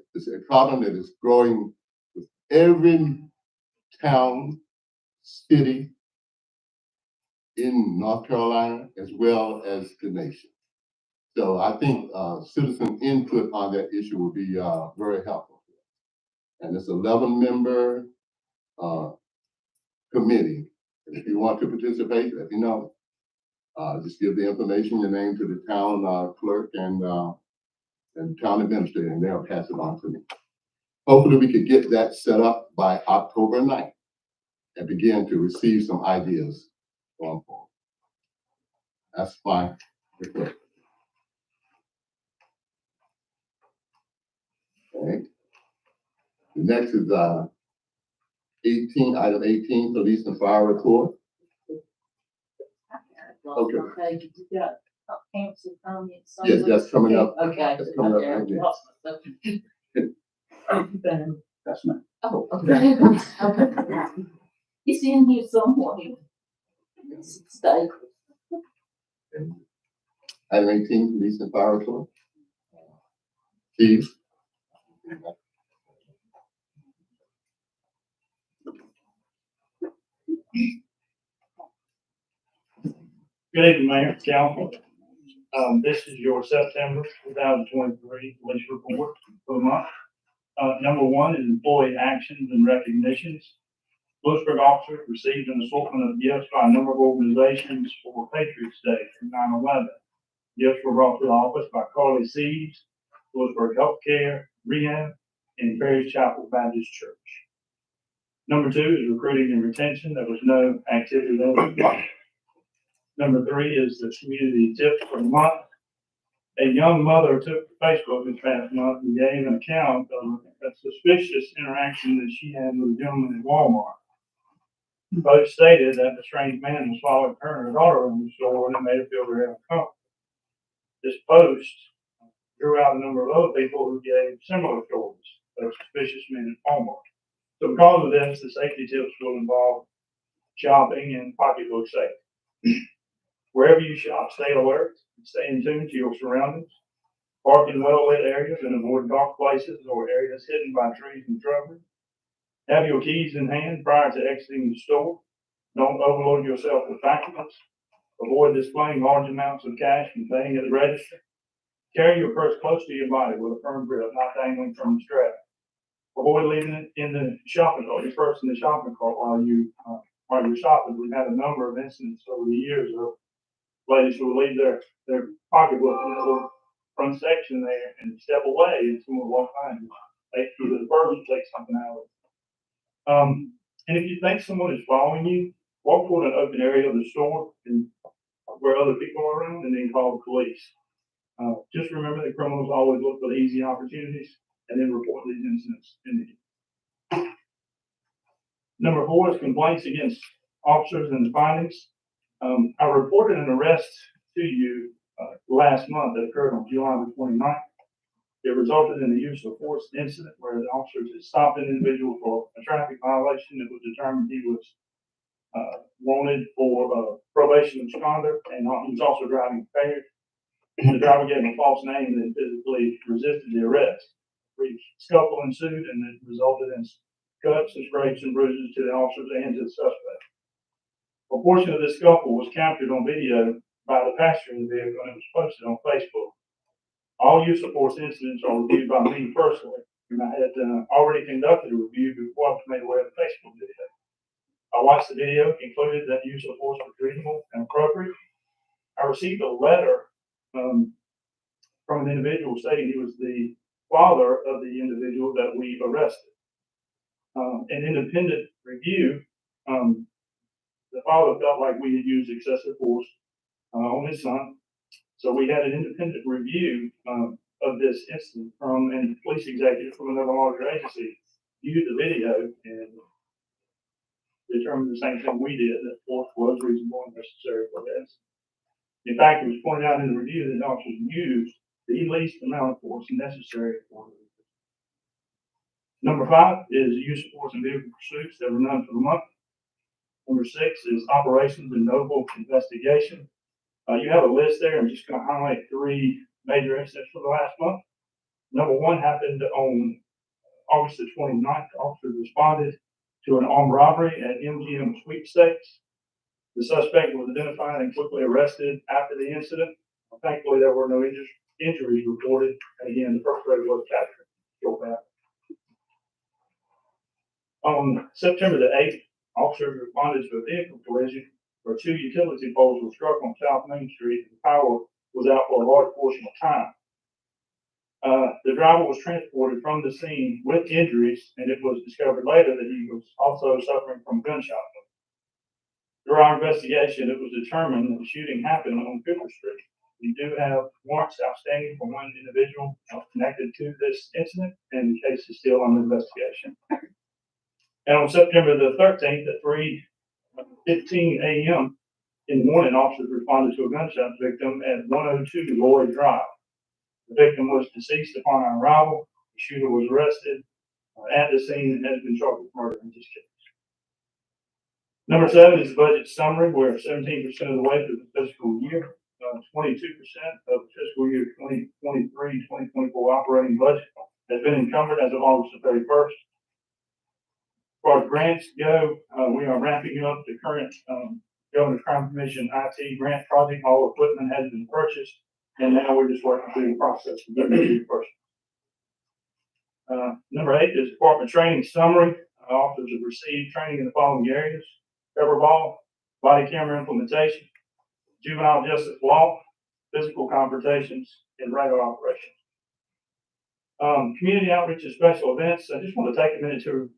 problem that is growing with every town, city in North Carolina, as well as the nation. So I think citizen input on that issue will be very helpful. And it's 11-member committee. And if you want to participate, let me know. Just give the information, your name to the town clerk and town administrator, and they'll pass it on to me. Hopefully we could get that set up by October 9th and begin to receive some ideas going forward. That's my report. Okay. The next is item 18, police and fire report. Okay. Yes, that's coming up. Okay. That's coming up right now. That's not. Oh, okay. Okay. He's in here somewhere. Stay. Item 18, police and fire report. Chief. Good evening, Mayor, Council. This is your September 2023 police report for the month. Number one is employee actions and recognitions. Lewisburg officers received an assortment of gifts by a number of organizations for Patriots Day and 9/11. Gifts were brought to the office by Carly Seeds, Lewisburg Healthcare, Rehab, and Parish Chapel Baptist Church. Number two is recruiting and retention. There was no activity there. Number three is the community tip for the month. A young mother took to Facebook this past month and gave an account of a suspicious interaction that she had with a gentleman at Walmart. Both stated that the strange man was following her and her daughter in the store and it made her feel very uncomfortable. This post drew out a number of other people who gave similar stories of suspicious men at Walmart. So because of this, the safety tips will involve shopping and pocketbook safety. Wherever you shop, stay alert and stay in tune to your surroundings. Park in well-lit areas and avoid dark places or areas hidden by trees and shrubbery. Have your keys in hand prior to exiting the store. Don't overload yourself with documents. Avoid displaying large amounts of cash and paying at the register. Carry your purse close to your body with a firm grip, not dangling from the strap. Avoid leaving it in the shopping cart, your purse in the shopping cart while you're shopping. We've had a number of incidents over the years of ladies who will leave their pocketbook in the little front section there and step away and someone will walk by and take through the purse and take something out of it. And if you think someone is following you, walk toward an open area of the store and where other people are around and then call the police. Just remember that criminals always look for the easy opportunities and then report these incidents immediately. Number four is complaints against officers and the findings. I reported an arrest to you last month that occurred on July the 29th. It resulted in the use of force incident where the officers had stopped an individual for a traffic violation. It was determined he was wanted for probation misconduct and he was also driving impaired. The driver gave him a false name and physically resisted the arrest. Brief scuffle ensued and it resulted in cuts and scrapes and bruises to the officers and to the suspect. A portion of this scuffle was captured on video by the passenger in the vehicle and it was posted on Facebook. All use of force incidents are reviewed by me personally, and I had already conducted a review before I was made aware of the Facebook video. I watched the video, concluded that use of force was reasonable and appropriate. I received a letter from an individual stating he was the father of the individual that we arrested. An independent review, the father felt like we had used excessive force on his son. So we had an independent review of this incident from a police executive from another larger agency, viewed the video and determined the same thing we did, that force was reasonable and necessary for this. In fact, it was pointed out in the review that the officers used the least amount of force necessary for it. Number five is use of force in vehicle pursuits. There were none for the month. Number six is operations and notable investigation. You have a list there. I'm just going to highlight three major incidents for the last month. Number one happened on August the 29th. Officers responded to an armed robbery at MGM Sweepstakes. The suspect was identified and quickly arrested after the incident. Thankfully, there were no injuries reported. And again, the perpetrator was captured. On September the 8th, officers responded to a vehicle collision where two utility poles were struck on South Main Street and power was out for a large portion of time. The driver was transported from the scene with injuries, and it was discovered later that he was also suffering from gunshot wounds. Through our investigation, it was determined that the shooting happened on Cooper Street. We do have warrants outstanding for one individual connected to this incident, and the case is still under investigation. And on September the 13th at 3:15 a.m. in the morning, officers responded to a gunshot victim at 102 Lloyd Drive. The victim was deceased upon our arrival. The shooter was arrested at the scene and has been charged with murder in this case. Number seven is the budget summary. We're 17% of the way through the fiscal year. 22% of the fiscal year 2023-2024 operating budget has been encumbered as of August the 31st. As far as grants go, we are wrapping up the current Governor's Crime Commission IT grant project. All equipment has been purchased, and now we're just working through the process of getting it reimbursed. Number 8 is department training summary. Officers have received training in the following areas: cover ball, body camera implementation, juvenile justice law, physical confrontations, and radar operations. Community outreach and special events. I just want to take a minute to,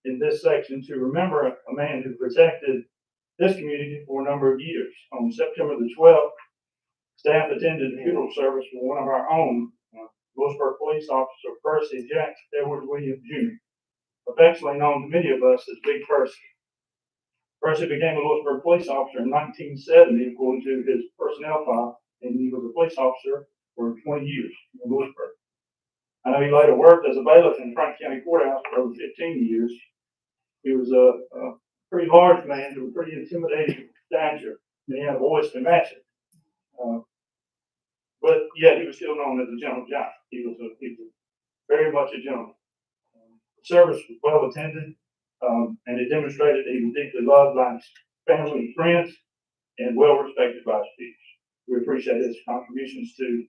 in this section, to remember a man who protected this community for a number of years. On September the 12th, staff attended the funeral service for one of our own, Lewisburg police officer, Percy Jack Edward Williams Jr., affectionately known to many of us as Big Percy. Percy became a Lewisburg police officer in 1970, according to his personnel file, and he was a police officer for 20 years in Lewisburg. I know he later worked as a bailiff in Frank County Courthouse for over 15 years. He was a pretty large man who was pretty intimidating stature, and he had a voice to match it. But yet he was still known as a gentle giant. He was very much a gentleman. The service was well attended, and it demonstrated that he was deeply loved by his family and friends, and well respected by his peers. We appreciate his contributions to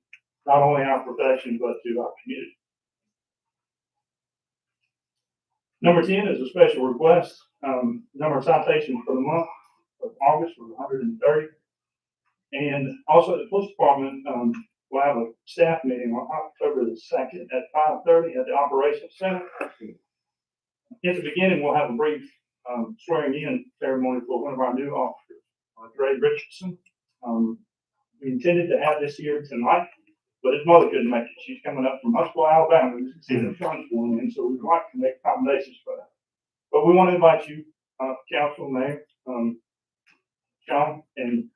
not only our profession, but to our community. Number 10 is a special request. Number of citations for the month of August was 130. And also the police department will have a staff meeting on October the 2nd at 5:30 at the Operations Center. In the beginning, we'll have a brief swearing in ceremony for one of our new officers, Dre Richardson. We intended to have this here tonight, but his mother couldn't make it. She's coming up from Huntsville, Alabama, to see her son's born, and so we'd like to make accommodations for that. But we want to invite you, council, mayor, Sean, and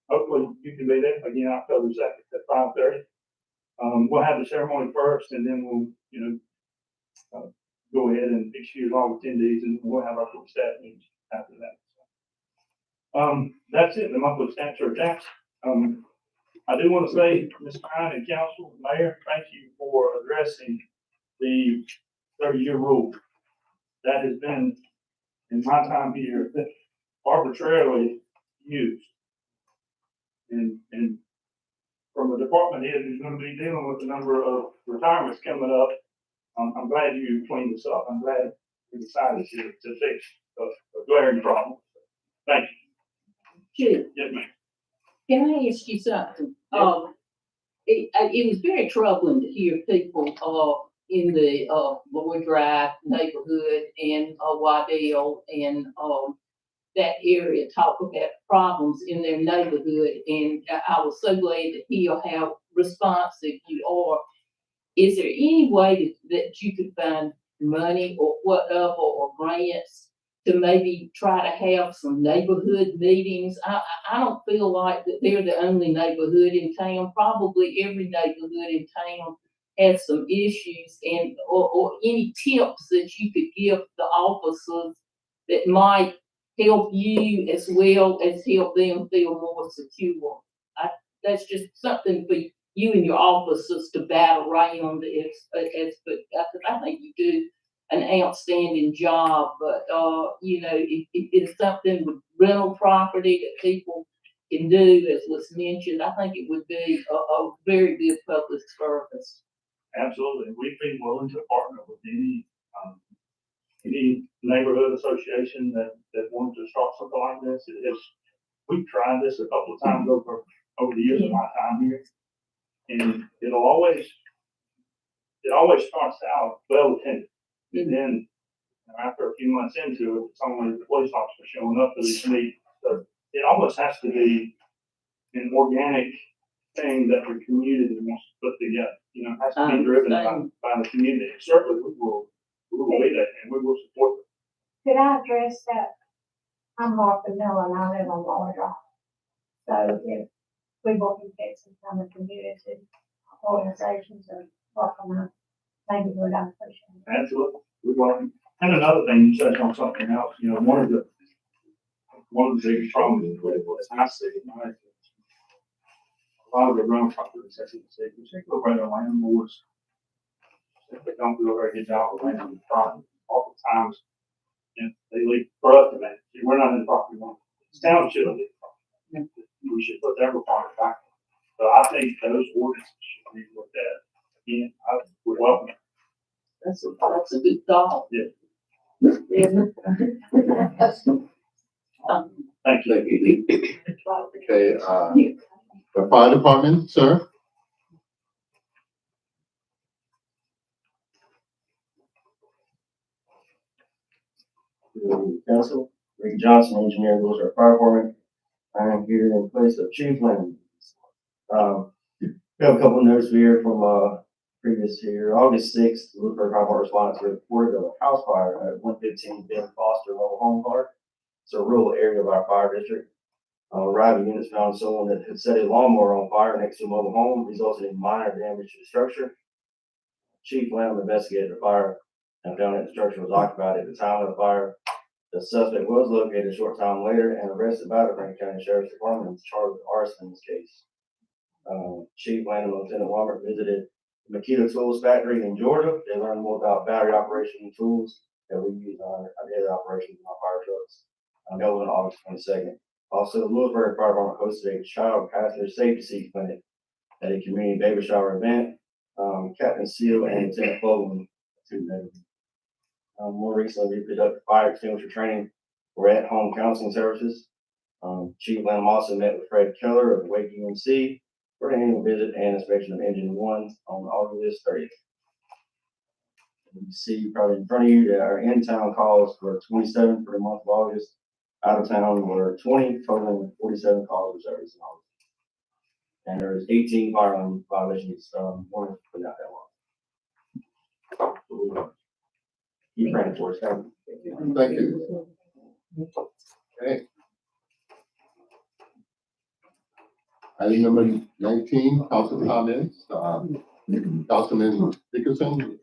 hopefully you can be there again October 2nd at 5:30. We'll have the ceremony first, and then we'll, go ahead and excuse all attendees, and we'll have our full staff meetings after that. That's it. The monthly statutory tax. I do want to say, Ms. Pine and council, mayor, thank you for addressing the 30-year rule. That has been, in my time here, arbitrarily used. And from a department head who's going to be dealing with a number of retirements coming up, I'm glad you cleaned this up. I'm glad you decided to fix a glaring problem. Thank you. Chief, Yes, ma'am. can I ask you something? It was very troubling to hear people, in the, Lloyd Drive neighborhood and, Waddell and, that area talk about problems in their neighborhood. And I was so glad to hear how responsive you are. Is there any way that you could find money or whatever, or grants to maybe try to have some neighborhood meetings? I don't feel like that they're the only neighborhood in town. Probably every neighborhood in town has some issues, and or any tips that you could give the officers that might help you as well as help them feel more secure. That's just something for you and your officers to battle around. But I think you do an outstanding job. But if it's something with rental property that people can do, as was mentioned, I think it would be a very good public service. Absolutely. We've been willing to partner with any neighborhood association that wants to start something like this. We've tried this a couple of times over the years of my time here. And it always starts out well attended. And then after a few months into it, it's only the police officer showing up to these meetings. So it almost has to be an organic thing that the community wants to put together. It has to be driven by the community. Certainly we will be that, and we will support it. Could I address that? I'm Martha Miller and I live on Water Drive. So if we want to get some kind of community organizations and work on that, maybe we'd appreciate it. Absolutely. We will. And another thing, you said on something else, one of the biggest problems with I see, a lot of the rental properties, as you say, particularly where the landlords, if they don't do a very good job of managing the property, oftentimes, they leave for us to manage. We're not in the property one. township, we should put that requirement back. So I think those ordinances should be looked at. Again, I would welcome it. That's a good thought. Yeah. Um, Thank you. Okay, the fire department, sir? Council, Rick Johnson, engineer, goes to our fire department. I am here in place of Chief Lynn. We have a couple of notes here from, previous year, August sixth, the Lewisburg Fire Department response reported of a house fire at 115 Ben Foster Mobile Home Park. It's a rural area of our fire district. Arriving units found someone that had set a lawnmower on fire next to a mobile home, resulting in minor damage to the structure. Chief Lamb investigated the fire and found that the structure was occupied at the time of the fire. The suspect was located a short time later and arrested by the Franklin County Sheriff's Department and charged with arson in this case. Chief Lamb and Lieutenant Walbert visited the Makita Tools factory in Georgia. They learned more about battery operation and tools that we use on our daily operations in our fire trucks. That was on August 22nd. Also, the Lewisburg Fire Department hosted a child passenger safety seat clinic at a community baby shower event. Captain Seal and Lieutenant Fogelman, more recently, we conducted fire extinguisher training for at-home counseling services. Chief Lamb also met with Fred Keller of Wake UMC for an annual visit and inspection of Engine 1 on August 30th. You see probably in front of you that our in-town calls were 27 for the month of August. Out of town were 20, totaling 47 calls for service in August. And there was 18 fire alarm violations, one for not that long. Keep praying for us. Thank you. Okay. Item number 19, council comments. Councilman Dickerson, anything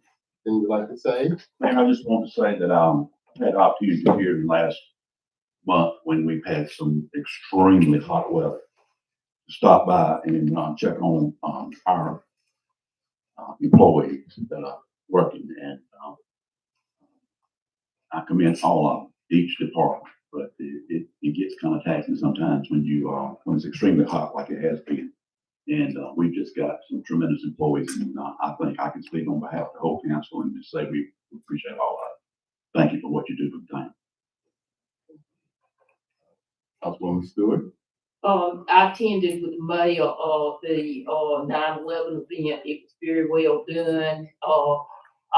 you'd like to say? Man, I just want to say that I had the opportunity to hear last month when we've had some extremely hot weather, to stop by and check on our employees that are working, and I commend all of them, each department, but it gets kind of taxing sometimes when when it's extremely hot like it has been. And we've just got some tremendous employees, and I think I can speak on behalf of the whole council and just say we appreciate all of it. Thank you for what you do for the town. Councilwoman Stewart? I attended with the mayor of the 9/11 event. It was very well done.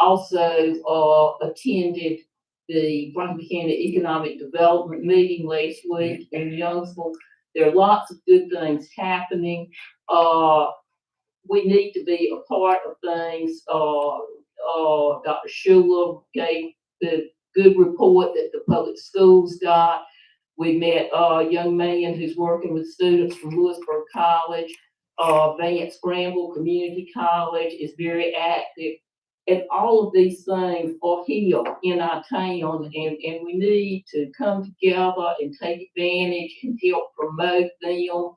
Also attended the Franklin County Economic Development meeting last week in Youngsville. There are lots of good things happening. We need to be a part of things. Dr. Schuler gave the good report that the public schools got. We met a young man who's working with students from Lewisburg College. Vance Scramble Community College is very active. And all of these things are here in our town, and we need to come together and take advantage and help promote them.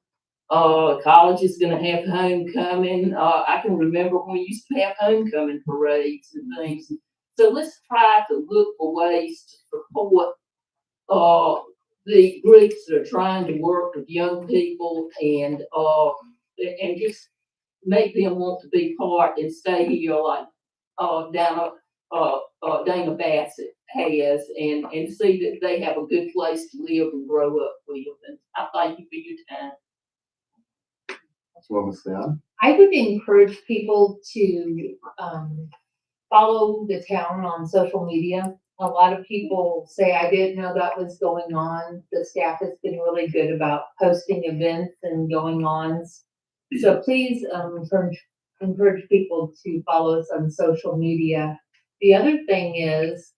College is gonna have homecoming. I can remember when we used to have homecoming parades and things. So let's try to look for ways to support, the groups that are trying to work with young people and just make them want to be part and stay here like, Dana Bassett has, and see that they have a good place to live and grow up with. And I thank you for your time. Councilwoman Stan? I would encourage people to follow the town on social media. A lot of people say, I didn't know that was going on. The staff has been really good about posting events and going ons. So please encourage people to follow us on social media. The other thing is,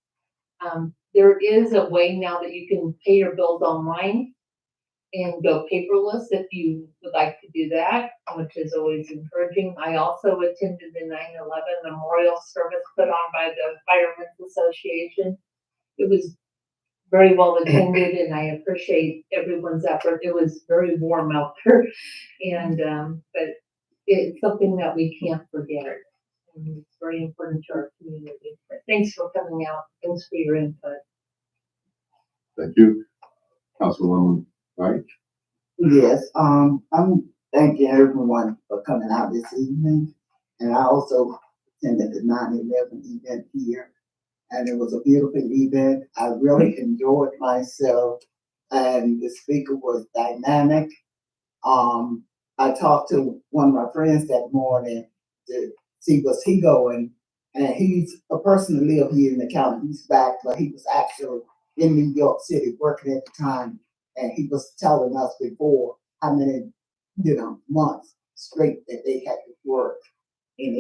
there is a way now that you can pay your bills online and go paperless if you would like to do that, which is always encouraging. I also attended the 9/11 memorial service put on by the Firemen's Association. It was very well attended, and I appreciate everyone's effort. It was very warm out there, and but it's something that we can't forget. And it's very important to our community. But thanks for coming out. Thanks for your input. Thank you. Councilwoman Right? Yes, I'm thanking everyone for coming out this evening. And I also attended the 9/11 event here, and it was a beautiful event. I really enjoyed myself, and the speaker was dynamic. I talked to one of my friends that morning to see was he going, and he's a person that live here in the county. He's back, but he was actually in New York City working at the time, and he was telling us before how many, months straight that they had to work and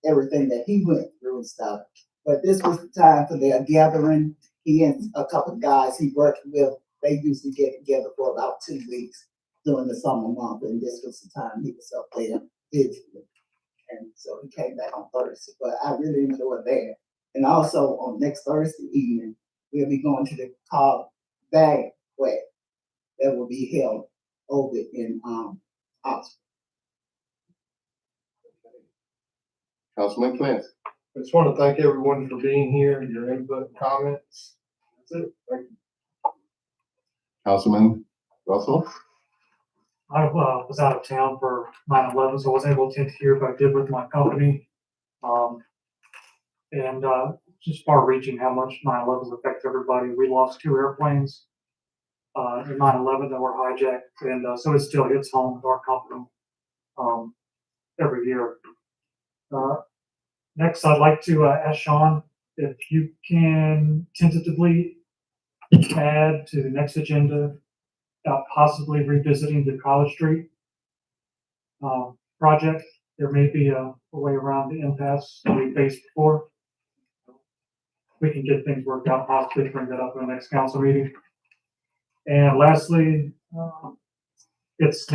everything that he went through and stuff. But this was the time for their gathering. He and a couple of guys he worked with, they usually get together for about 2 weeks during the summer month, and this was the time he was up there visiting. And so he came back on Thursday, but I really enjoyed that. And also on next Thursday evening, we'll be going to the car banquet that will be held over in Oxford. Councilman Clancy. I just want to thank everyone for being here and your input and comments. That's it. Thank you. Councilman Russell. I was out of town for 9/11, so I wasn't able to attend here, but I did with my company. And just far reaching how much 9/11 has affected everybody. We lost 2 airplanes in 9/11 that were hijacked, and so it still hits home with our company every year. Next, I'd like to ask Sean if you can tentatively add to the next agenda about possibly revisiting the College Street project. There may be a way around the impasse that we faced before. We can get things worked out, possibly bring that up in the next council meeting. And lastly, it's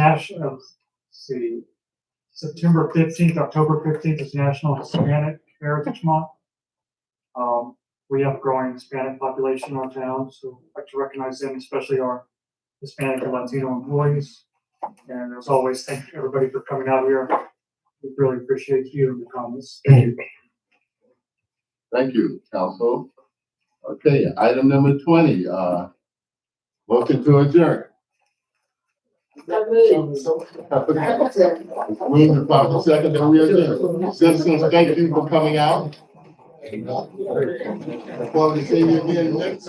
September 15th, October 15th is National Hispanic Heritage Month. We have a growing Hispanic population in our town, so I'd like to recognize them, especially our Hispanic and Latino employees. And as always, thank everybody for coming out here. We really appreciate you and the comments. Thank you. Thank you, Council. Okay, item number 20, motion to adjourn. Moving the proper second, then we adjourn. Citizens, thank you for coming out. Look forward to seeing you again next.